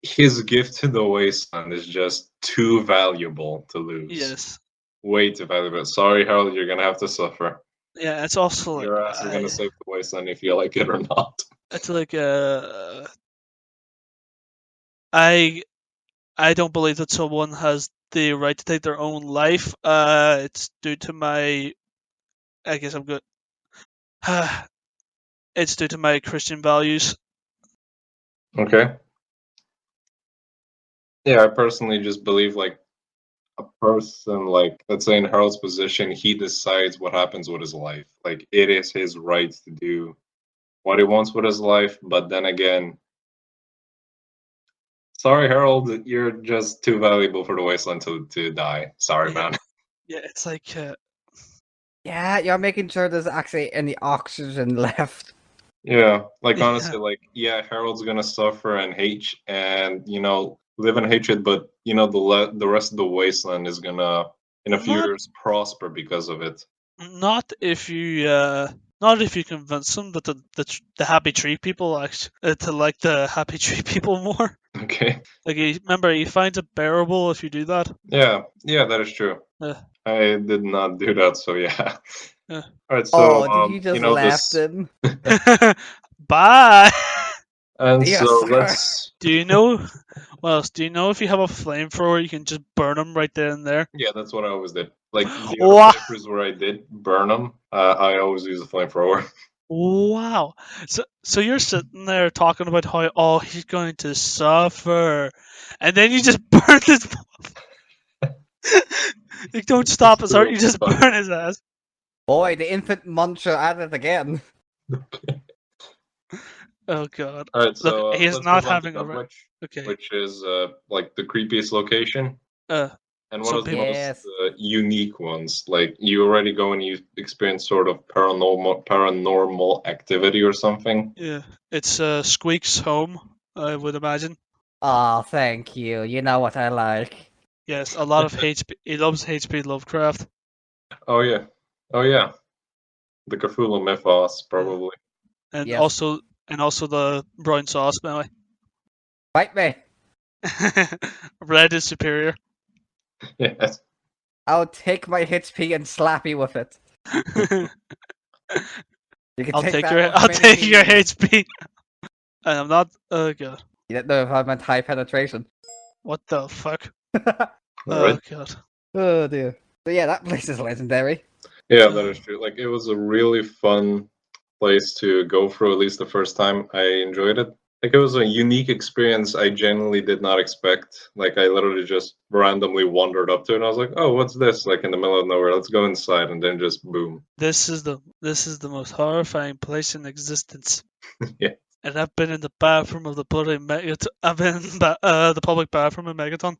his gift to the wasteland is just too valuable to lose. Yes. Way too valuable. Sorry, Harold, you're gonna have to suffer. Yeah, it's also like Your ass is gonna save the wasteland if you like it or not. it's like I don't believe that someone has the right to take their own life. It's due to my I guess I'm good. It's due to my Christian values. Okay. Yeah, I personally just believe like a person, like let's say in Harold's position, he decides what happens with his life. Like it is his right to do what he wants with his life, but then again, sorry, Harold, you're just too valuable for the wasteland to die. Sorry, Yeah. man. Yeah, it's like Yeah, you're making sure there's actually any oxygen left. Yeah, like Yeah. honestly, like yeah, Harold's gonna suffer and hate, and live in hatred, but the rest of the wasteland is gonna in a few Not- years prosper because of it. not if you convince them that the happy tree people to like the happy tree people more. Okay. Like remember, he finds it bearable if you do that. Yeah, that is true. Yeah. I did not do that, so yeah. Yeah. All right, so Did you just left this, him? Bye. and Yes, so sir. let's. Do you know? Well, do you know if you have a flamethrower, you can just burn them right there and there? Yeah, that's what I always did. Like the Wow. other flavors where I did burn them, I always use a flamethrower. Wow. So you're sitting there talking about how he's going to suffer, and then you just burn his. You don't stop his heart. You just Fun. burn his ass. Boy, the infant muncher at it again. Oh god. All right, so Look, he is let's not move on to having a. Dunwich, Okay. which is like the creepiest location Uh. and one Some of the people- most Yes. unique ones. Like you already go and you experience sort of paranormal activity or something. Yeah. It's Squeak's home, I would imagine. Oh, thank you. You know what I like. Yes, a lot of HP. He loves HP Lovecraft. Oh yeah, the Cthulhu mythos probably. And Yes. also the brown sauce, by the way. Fight me. Red is superior. Yes. I'll take my HP and slap you with it. You can I'll take I'll that take your means- HP. And I'm not. Oh god. You don't know if I meant high penetration. What the fuck? All Oh right. god. Oh dear. But yeah, that place is legendary. Yeah, that is true. Like it was a really fun place to go through. At least the first time, I enjoyed it. Like it was a unique experience I genuinely did not expect. Like I literally just randomly wandered up to it and I was like, "Oh, what's this?" Like in the middle of nowhere. Let's go inside, and then just boom. This is the most horrifying place in existence. Yeah. And I've been in the bathroom of the bloody Megaton. I've been in the public bathroom in Megaton.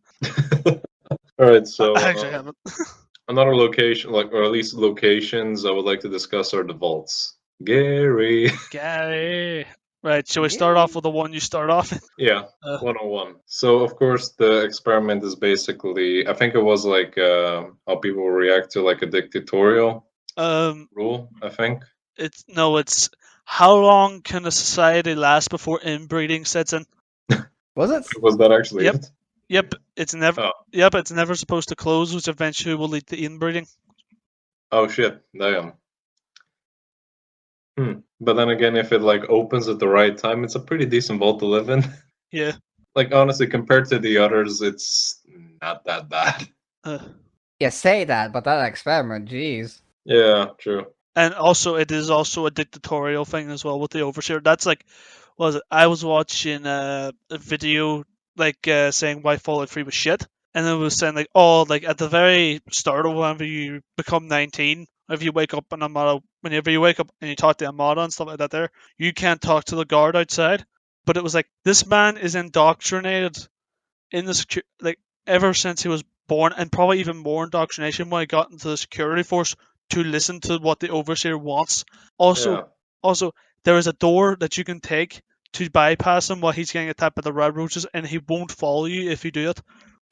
All right, so I actually haven't. another location, like or at least locations, I would like to discuss are the vaults. Gary. Gary. Right, shall we start off with the one you start off in? Yeah, Uh. 101. So of course the experiment is basically, I think it was like how people react to like a dictatorial rule. I think. It's how long can a society last before inbreeding sets in? Was it? Was that actually Yep. it? Yep, it's never. Oh. Yep, it's never supposed to close, which eventually will lead to inbreeding. Oh shit! Damn. But then again, if it like opens at the right time, it's a pretty decent vault to live in. Yeah. Like honestly, compared to the others, it's not that bad. You say that, but that experiment, jeez. Yeah, true. And also, it is also a dictatorial thing as well with the overseer. That's like, I was watching a video saying why Fallout 3 was shit, and it was saying like, oh, like at the very start of whenever you become 19, if you wake up in Armada, whenever you wake up and you talk to Armada and stuff like that, there you can't talk to the guard outside. But it was like this man is indoctrinated in the ever since he was born, and probably even more indoctrination when he got into the security force to listen to what the overseer wants. Also, there is a door that you can take to bypass him while he's getting attacked by the red roaches, and he won't follow you if you do it.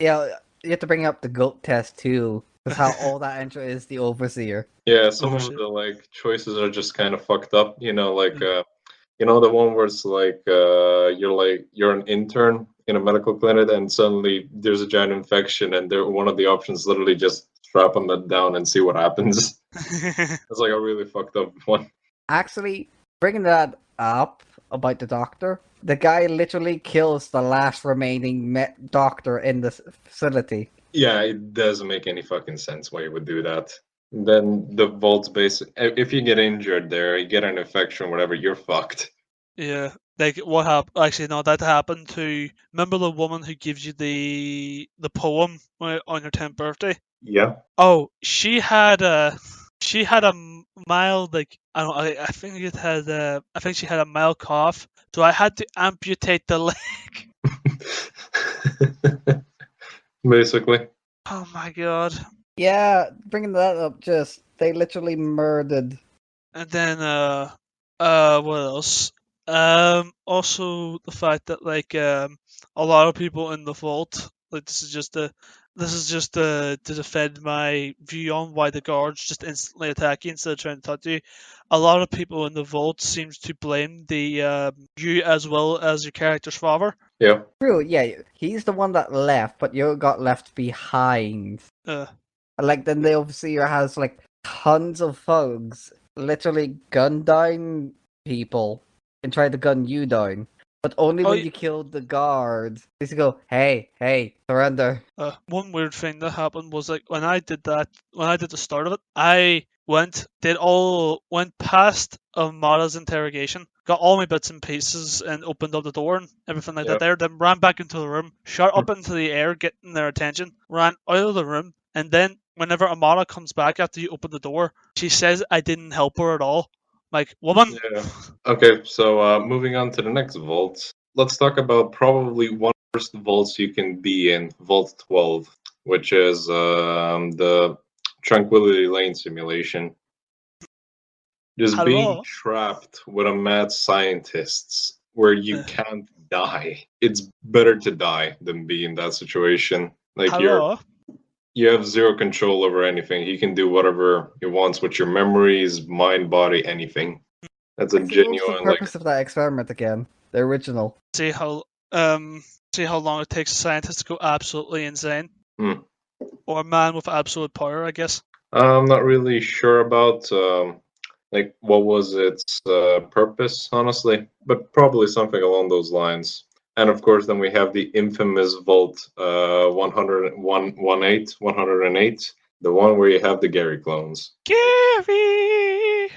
Yeah, you have to bring up the goat test too. That's how all that intro is the overseer. Yeah, some of shit. the like choices are just kind of fucked up. You know, like you know the one where it's like you're an intern in a medical clinic and suddenly there's a giant infection and one of the options literally just strap on that down and see what happens. It's like a really fucked up one. Actually, bringing that up about the doctor, the guy literally kills the last remaining doctor in the facility. Yeah, it doesn't make any fucking sense why you would do that. Then the vault's basic. If you get injured there, you get an infection, whatever, you're fucked. Yeah, like what happened? Actually, no, that happened to. Remember the woman who gives you the poem on your 10th birthday? Yeah. Oh, she had a mild, like I think it had I think she had a mild cough, so I had to amputate the leg. Basically. Oh my god! Yeah, bringing that up, just they literally murdered. And then what else? Also the fact that like a lot of people in the vault, like this is just to defend my view on why the guards just instantly attack you instead of trying to talk to you. A lot of people in the vault seems to blame the you as well as your character's father. Yeah. True, yeah, he's the one that left, but you got left behind. Like, then the overseer has like tons of thugs literally gun down people and try to gun you down. But only when you killed the guards, they go, hey, surrender. One weird thing that happened was like when I did the start of it, I went past Amada's interrogation, got all my bits and pieces, and opened up the door and everything like that there. Then ran back into the room, shot up into the air, getting their attention, ran out of the room, and then whenever Amada comes back after you open the door, she says I didn't help her at all. Like, woman. Yeah. Okay, so moving on to the next vault. Let's talk about probably one of the first vaults you can be in, Vault 12, which is the Tranquility Lane simulation. Just being trapped with a mad scientist where you can't die. It's better to die than be in that situation. Like you have zero control over anything. He can do whatever he wants with your memories, mind, body, anything. That's a genuine. What's the purpose of that experiment again? The original. See how long it takes a scientist to go absolutely insane, or a man with absolute power, I guess. I'm not really sure about like what was its purpose, honestly, but probably something along those lines. And of course, then we have the infamous Vault 108, the one where you have the Gary clones. Gary!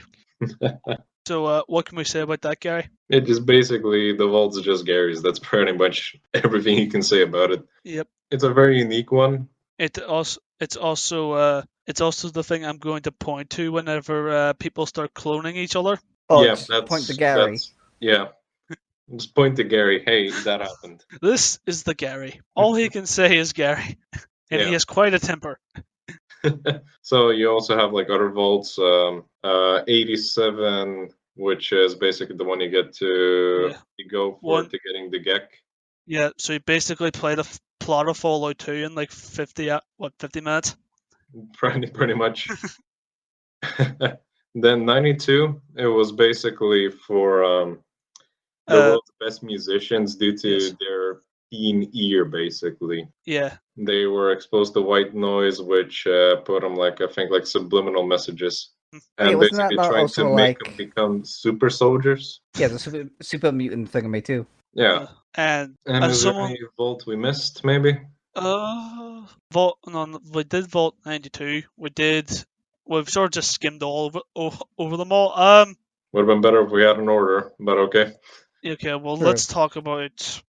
So what can we say about that, Gary? It is basically, the Vault's just Gary's. That's pretty much everything you can say about it. Yep. It's a very unique one. It's also the thing I'm going to point to whenever people start cloning each other. Oh, yeah, point to Gary. Yeah. Just point to Gary. Hey, that happened. This is the Gary. All he can say is Gary. And he has quite a temper. So you also have like other vaults, 87, which is basically the one you get to you go for to getting the Gek. Yeah, so you basically play the plot of Fallout 2 in like 50 minutes? Pretty much. Then 92, it was basically for the world's best musicians due to their keen ear, basically. Yeah. They were exposed to white noise, which put them like, I think, like subliminal messages. And basically trying to make them become super soldiers. Yeah, the super mutant thingamy too. Yeah. And is there any vault we missed, maybe? We did Vault 92. We've sort of just skimmed over them all. Would have been better if we had an order, but okay. Okay, well, let's talk about...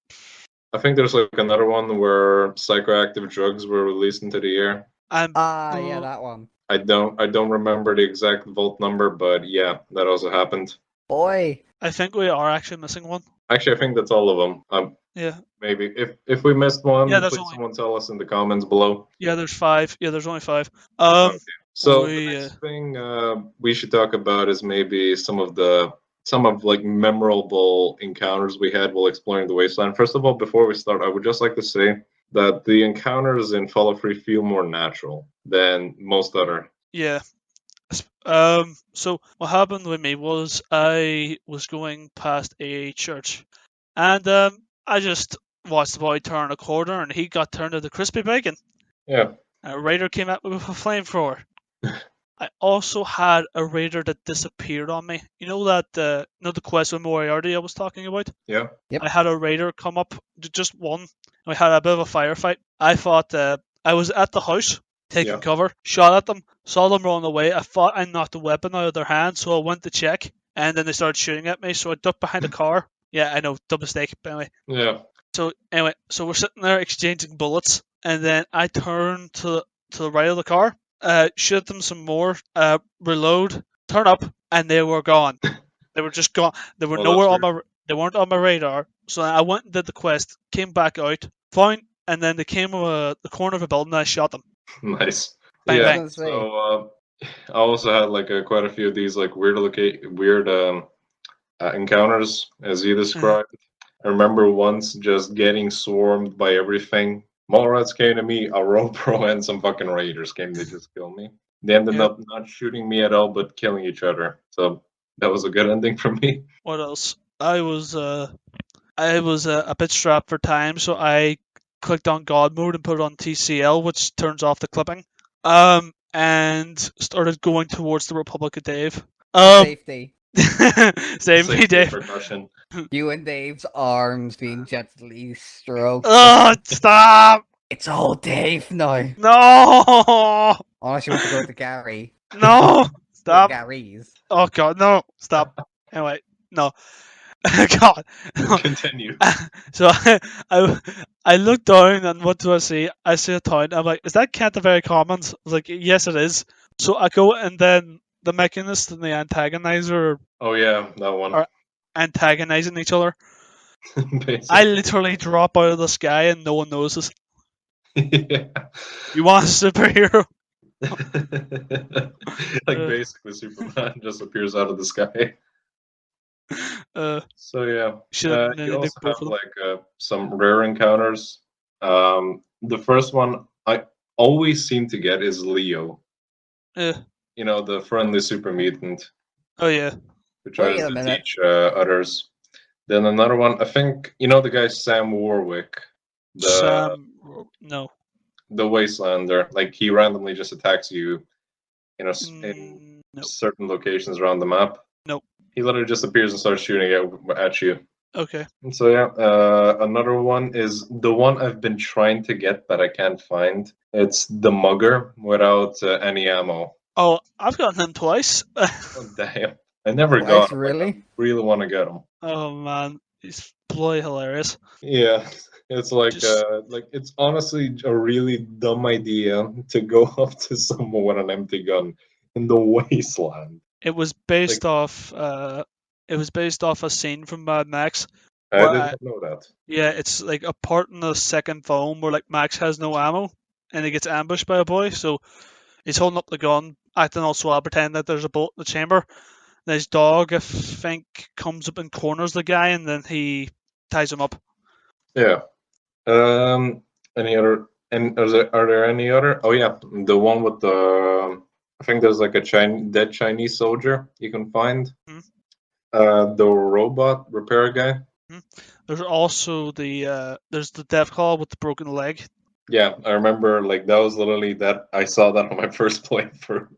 I think there's like another one where psychoactive drugs were released into the air. Yeah, that one. I don't remember the exact vault number, but yeah, that also happened. Boy, I think we are actually missing one. Actually, I think that's all of them. Yeah. Maybe if we missed one, please someone tell us in the comments below. Yeah, there's 5. Yeah, there's only 5. Okay. So the next thing we should talk about is maybe some of the some of like memorable encounters we had while exploring the wasteland. First of all, before we start, I would just like to say that the encounters in Fallout 3 feel more natural than most other. Yeah. So what happened with me was I was going past a church, and I just watched the boy turn a corner, and he got turned into crispy bacon. Yeah. A raider came at me with a flamethrower. I also had a raider that disappeared on me. You know that the quest with Moriarty I was talking about? Yeah. Yep. I had a raider come up, just one, and we had a bit of a firefight. I thought I was at the house taking Yeah. cover, shot at them, saw them run away. I thought I knocked the weapon out of their hand, so I went to check, and then they started shooting at me. So I ducked behind a car. Yeah, I know, dumb mistake. But anyway, Yeah. so we're sitting there exchanging bullets, and then I turn to the right of the car, shoot them some more, reload, turn up, and they were gone. They were just gone. They were Well, nowhere that's on my. They weren't on my radar. So I went and did the quest, came back out, fine, and then they came to the corner of a building. And I shot them. Nice. Bang, Yeah. bang. gonna say. So I also had like quite a few of these like weird encounters, as you described. I remember once just getting swarmed by everything. Mole rats came to me, a Robro and some fucking raiders came to just kill me. They ended Yeah. up not shooting me at all, but killing each other. So that was a good ending for me. What else? I was a bit strapped for time, so I clicked on God mode and put it on TCL, which turns off the clipping. And started going towards the Republic of Dave. Safety. Save me, Safety Dave. precaution. You and Dave's arms being gently stroked. Oh, stop! It's all Dave now. No! Unless you want to go to Gary. No! Or Stop! Gary's. Oh God, no! Stop. Anyway, no. God. Continue. So I look down and what do I see? I see a town. I'm like, is that Canterbury Commons? I was like, yes, it is. So I go and then the Mechanist and the Antagonizer Oh yeah, that one. are antagonizing each other. Basically. I literally drop out of the sky and no one notices. Yeah. You want a superhero? Like basically Superman just appears out of the sky. So yeah, Should have you also both have of them. like some rare encounters. The first one I always seem to get is Leo. Yeah. You know, the friendly super mutant Oh yeah. who tries Wait a to minute. teach others. Then another one, I think you know the guy Sam Warwick, No. the Wastelander. Like he randomly just attacks you, you know, in No. certain locations around the map. Nope. He literally just appears and starts shooting at you. Okay. So yeah, another one is the one I've been trying to get but I can't find. It's the Mugger without any ammo. Oh, I've gotten him twice. Oh, damn, I never Twice, got him. really? Really want to get him. Oh man, he's bloody hilarious. Yeah, it's like Just- it's honestly a really dumb idea to go up to someone with an empty gun in the wasteland. It was based off. It was based off a scene from Mad Max. I Well, did not know that. Yeah, it's like a part in the second film where like Max has no ammo and he gets ambushed by a boy, so he's holding up the gun, acting all swell, pretending that there's a bullet in the chamber. And his dog, I think, comes up and corners the guy, and then he ties him up. Yeah. Any other? And are there any other? Oh yeah, the one with the. I think there's like a dead Chinese soldier you can find. Mhm. The robot repair guy. There's also the death claw with the broken leg. Yeah, I remember. Like that was literally that. I saw that on my first playthrough.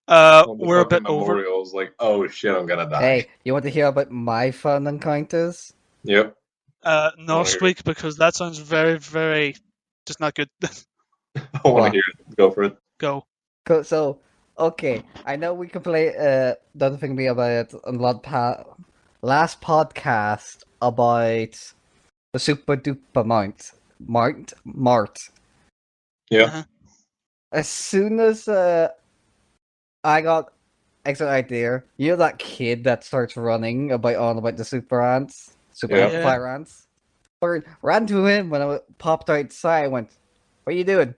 On the We're a fucking bit over. memorial. I was like, oh shit, I'm gonna die. Hey, you want to hear about my fun encounters? Yep. Next hear week because that sounds very, very just not good. I want What? to hear it. Go for it. Go. So, okay, I know we can play the other thing we about on last podcast about the super duper mart. Yeah. Uh-huh. As soon as I got exit idea, you know that kid that starts running about the super ants, super Yeah. fire ants. Ran to him when I popped outside. I went, "What are you doing?"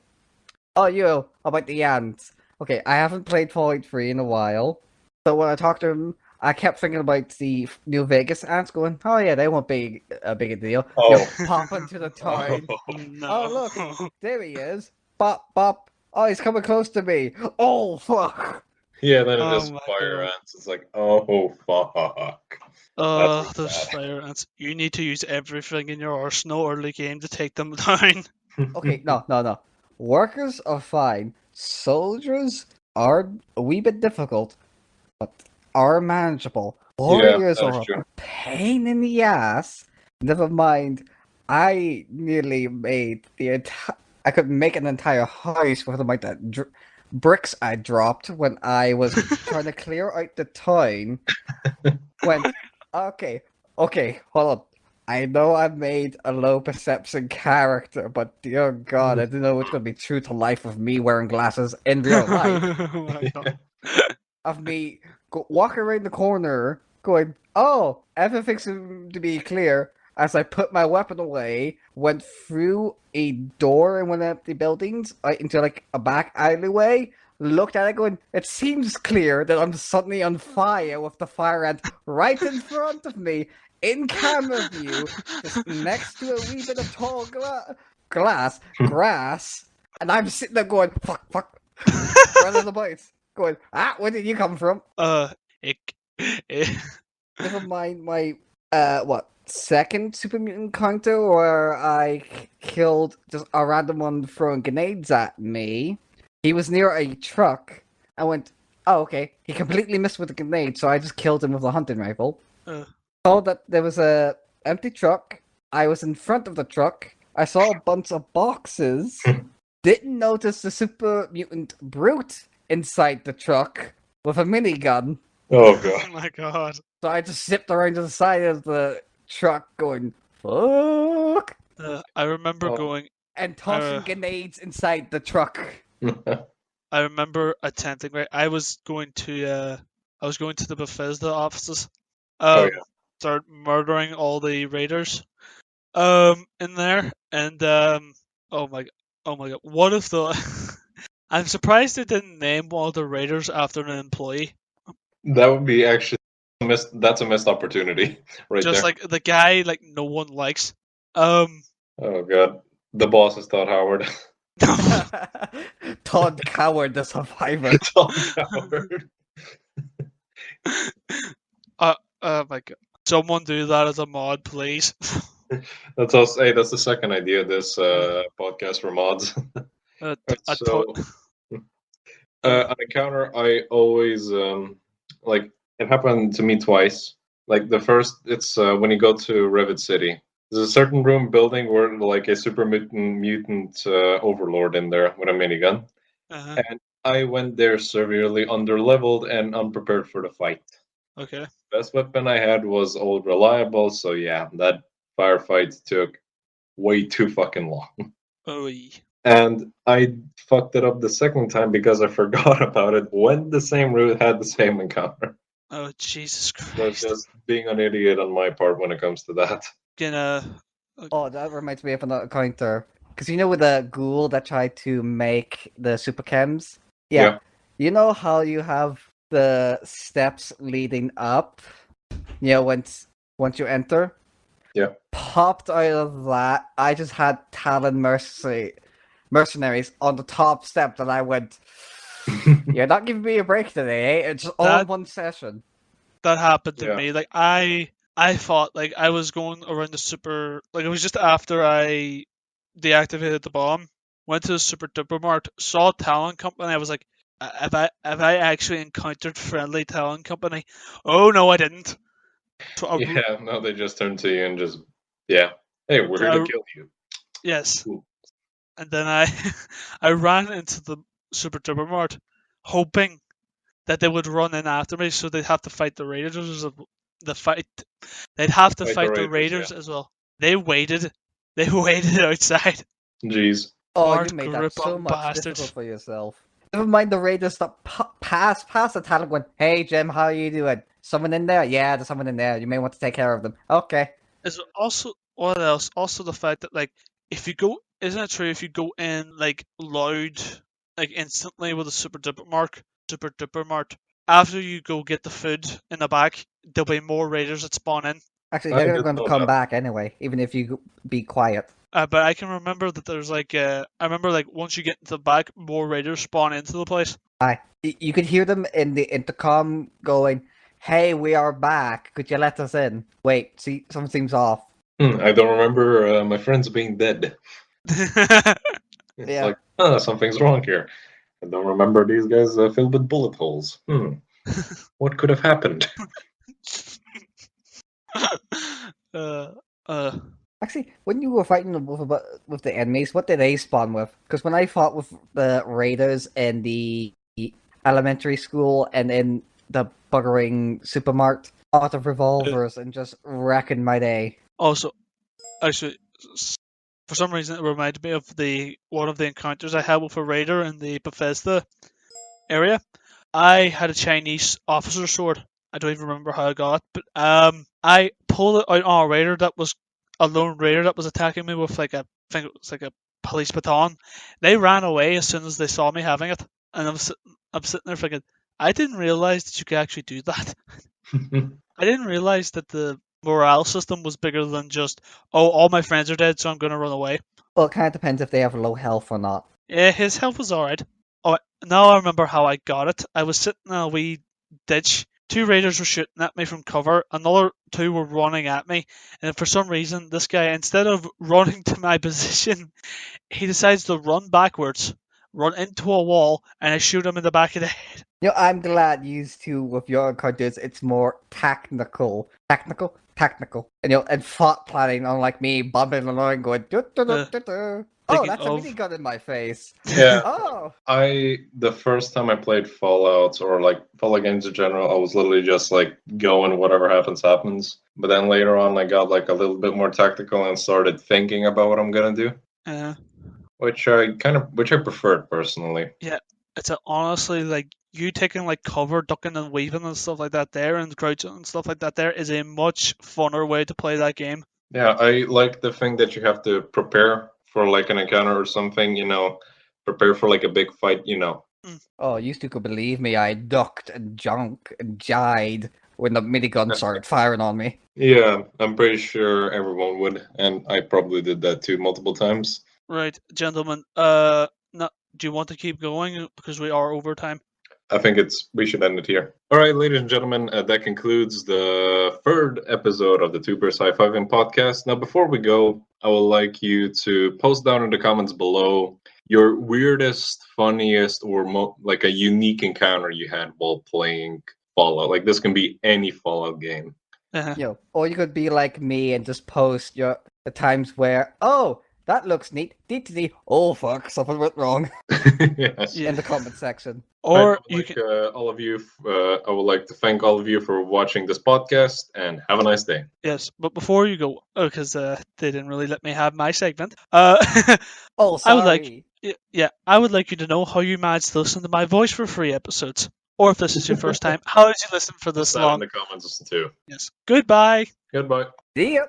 Oh, you about the ants. Okay, I haven't played Fallout 3 in a while, so when I talked to him, I kept thinking about the New Vegas ants going, oh yeah, they won't be a big a deal. Oh. You pop into the town. No. Oh, look, there he is. Bop, bop. Oh, he's coming close to me. Oh, fuck. Yeah, then it Oh just my fire God. ants. It's like, oh fuck. Those bad. fire ants. You need to use everything in your arsenal early game to take them down. Okay, no. Workers are fine. Soldiers are a wee bit difficult, but are manageable. Warriors that is are a true. pain in the ass. Never mind, I nearly made the entire. I could make an entire house with the amount of bricks I dropped when I was trying to clear out the town. Went, okay, hold on. I know I made a low perception character, but dear God, I didn't know it's gonna be true to life of me wearing glasses in real life. Oh my God. Of me walking around the corner, going, "Oh, everything seems to be clear." As I put my weapon away, went through a door in one of the buildings into like a back alleyway. Looked at it, going, "It seems clear." That I'm suddenly on fire with the fire ant right in front of me, in camera view, just next to a wee bit of tall grass, and I'm sitting there going, "Fuck," running about, going, "Where did you come from?" It, Never mind my second super mutant encounter where I killed just a random one throwing grenades at me. He was near a truck. I went, oh okay. He completely missed with the grenade, so I just killed him with a hunting rifle. Saw that there was a empty truck. I was in front of the truck. I saw a bunch of boxes. Didn't notice the super mutant brute inside the truck with a minigun. Oh Oh god. my God. So I just zipped around to the side of the truck going, fuck, I remember Oh. going. and tossing grenades inside the truck. I remember attempting. Right, I was going to the Bethesda offices. Oh, Start murdering all the raiders. In there, and oh my God, what if the? I'm surprised they didn't name one of the raiders after an employee. That would be actually that's a missed opportunity right Just there. like the guy, like no one likes. Oh god. The boss is Todd Howard. Todd Coward, the survivor. Todd Howard. Oh my God, someone do that as a mod, please. That's also hey, that's the second idea of this podcast for mods. So an encounter I always like it happened to me twice. Like the first it's when you go to Revit City. There's a certain room building where like a super mutant overlord in there with a minigun. Uh-huh. And I went there severely underleveled and unprepared for the fight. Okay. Best weapon I had was old reliable, so yeah, that firefight took way too fucking long. Oh, yeah. And I fucked it up the second time because I forgot about it when the same route had the same encounter. Oh, Jesus So Christ. just being an idiot on my part when it comes to that. Oh, that reminds me of another counter. Because you know with the ghoul that tried to make the super chems? Yeah. You know how you have the steps leading up? You know, once you enter? Yeah. Popped out of that, I just had Talon mercenaries on the top step that I went, you're not giving me a break today, eh? It's all in one session. That happened to Yeah. me. Like I thought like I was going around the super, like it was just after I deactivated the bomb, went to the Super Duper Mart, saw Talon Company. I was like, have I actually encountered friendly Talon Company? Oh no, I didn't. So Yeah, no, they just turn to you and just, yeah. Hey, we're here to kill you. Yes. Cool. And then I ran into the Super Duper Mart, hoping that they would run in after me, so they'd have to fight the Raiders. They'd have to fight the Raiders as well. They waited. They waited outside. Jeez. Oh, Bart you made that so Grip-on much bastards. difficult for yourself. Never mind the Raiders stop past the Talon going, hey Jim, how are you doing? Someone in there? Yeah, there's someone in there. You may want to take care of them. Okay. Is also what else? Also the fact that like if you go, isn't it true if you go in like loud, like instantly with a Super Duper Mart, after you go get the food in the back, there'll be more raiders that spawn in. Actually, I they're did going to know come that. back anyway, even if you be quiet. But I can remember that there's I remember once you get into the back, more raiders spawn into the place. You could hear them in the intercom going, "Hey, we are back. Could you let us in?" Wait, see, something seems off. I don't remember my friends being dead. It's Yeah. like, something's wrong here. I don't remember these guys filled with bullet holes. What could have happened? Actually, when you were fighting with the enemies, what did they spawn with? Because when I fought with the raiders in the elementary school and in the buggering supermart, out of revolvers and just wrecking my day. Also, actually, for some reason, it reminded me of one of the encounters I had with a raider in the Bethesda area. I had a Chinese officer sword. I don't even remember how I got it, but I pulled it out on a raider that was a lone raider that was attacking me with I think it was like a police baton. They ran away as soon as they saw me having it, and I'm sitting there thinking, I didn't realize that you could actually do that. I didn't realize that the morale system was bigger than just, oh, all my friends are dead, so I'm going to run away. Well, it kind of depends if they have low health or not. Yeah, his health was alright. Oh, now I remember how I got it. I was sitting in a wee ditch. 2 raiders were shooting at me from cover. Another 2 were running at me. And for some reason, this guy, instead of running to my position, he decides to run backwards, run into a wall, and I shoot him in the back of the head. You know, I'm glad used to with your encounters, it's more tactical, and thought planning, unlike me bumping along going. Oh, Thinking that's a of- minigun in my face. Yeah. Oh, The first time I played Fallout or Fallout games in general, I was literally just going whatever happens. But then later on, I got a little bit more tactical and started thinking about what I'm gonna do, which I preferred personally. It's honestly you taking cover, ducking and weaving and stuff like that there, and crouching and stuff like that there is a much funner way to play that game. Yeah, I like the thing that you have to prepare for an encounter or something. Prepare for a big fight. oh, you two could believe me. I ducked and junked and jied when the minigun started firing on me. Yeah, I'm pretty sure everyone would, and I probably did that too multiple times. Right, gentlemen. Do you want to keep going because we are over time? I think we should end it here. All right, ladies and gentlemen, that concludes the 3rd episode of the Two Bears High Fiving podcast. Now, before we go, I would like you to post down in the comments below your weirdest, funniest, or a unique encounter you had while playing Fallout. This can be any Fallout game. Yo, or you could be like me and just post the times where, oh, that looks neat. Oh fuck, something went wrong. Yes. Yeah. In the comment section. Or I would like to thank all of you for watching this podcast, and have a nice day. Yes, but before you go, because they didn't really let me have my segment. Oh, sorry. I would like you to know how you managed to listen to my voice for 3 episodes. Or if this is your first time, how did you listen for this Put that long? in the comments too. Yes. Goodbye. Goodbye. See ya.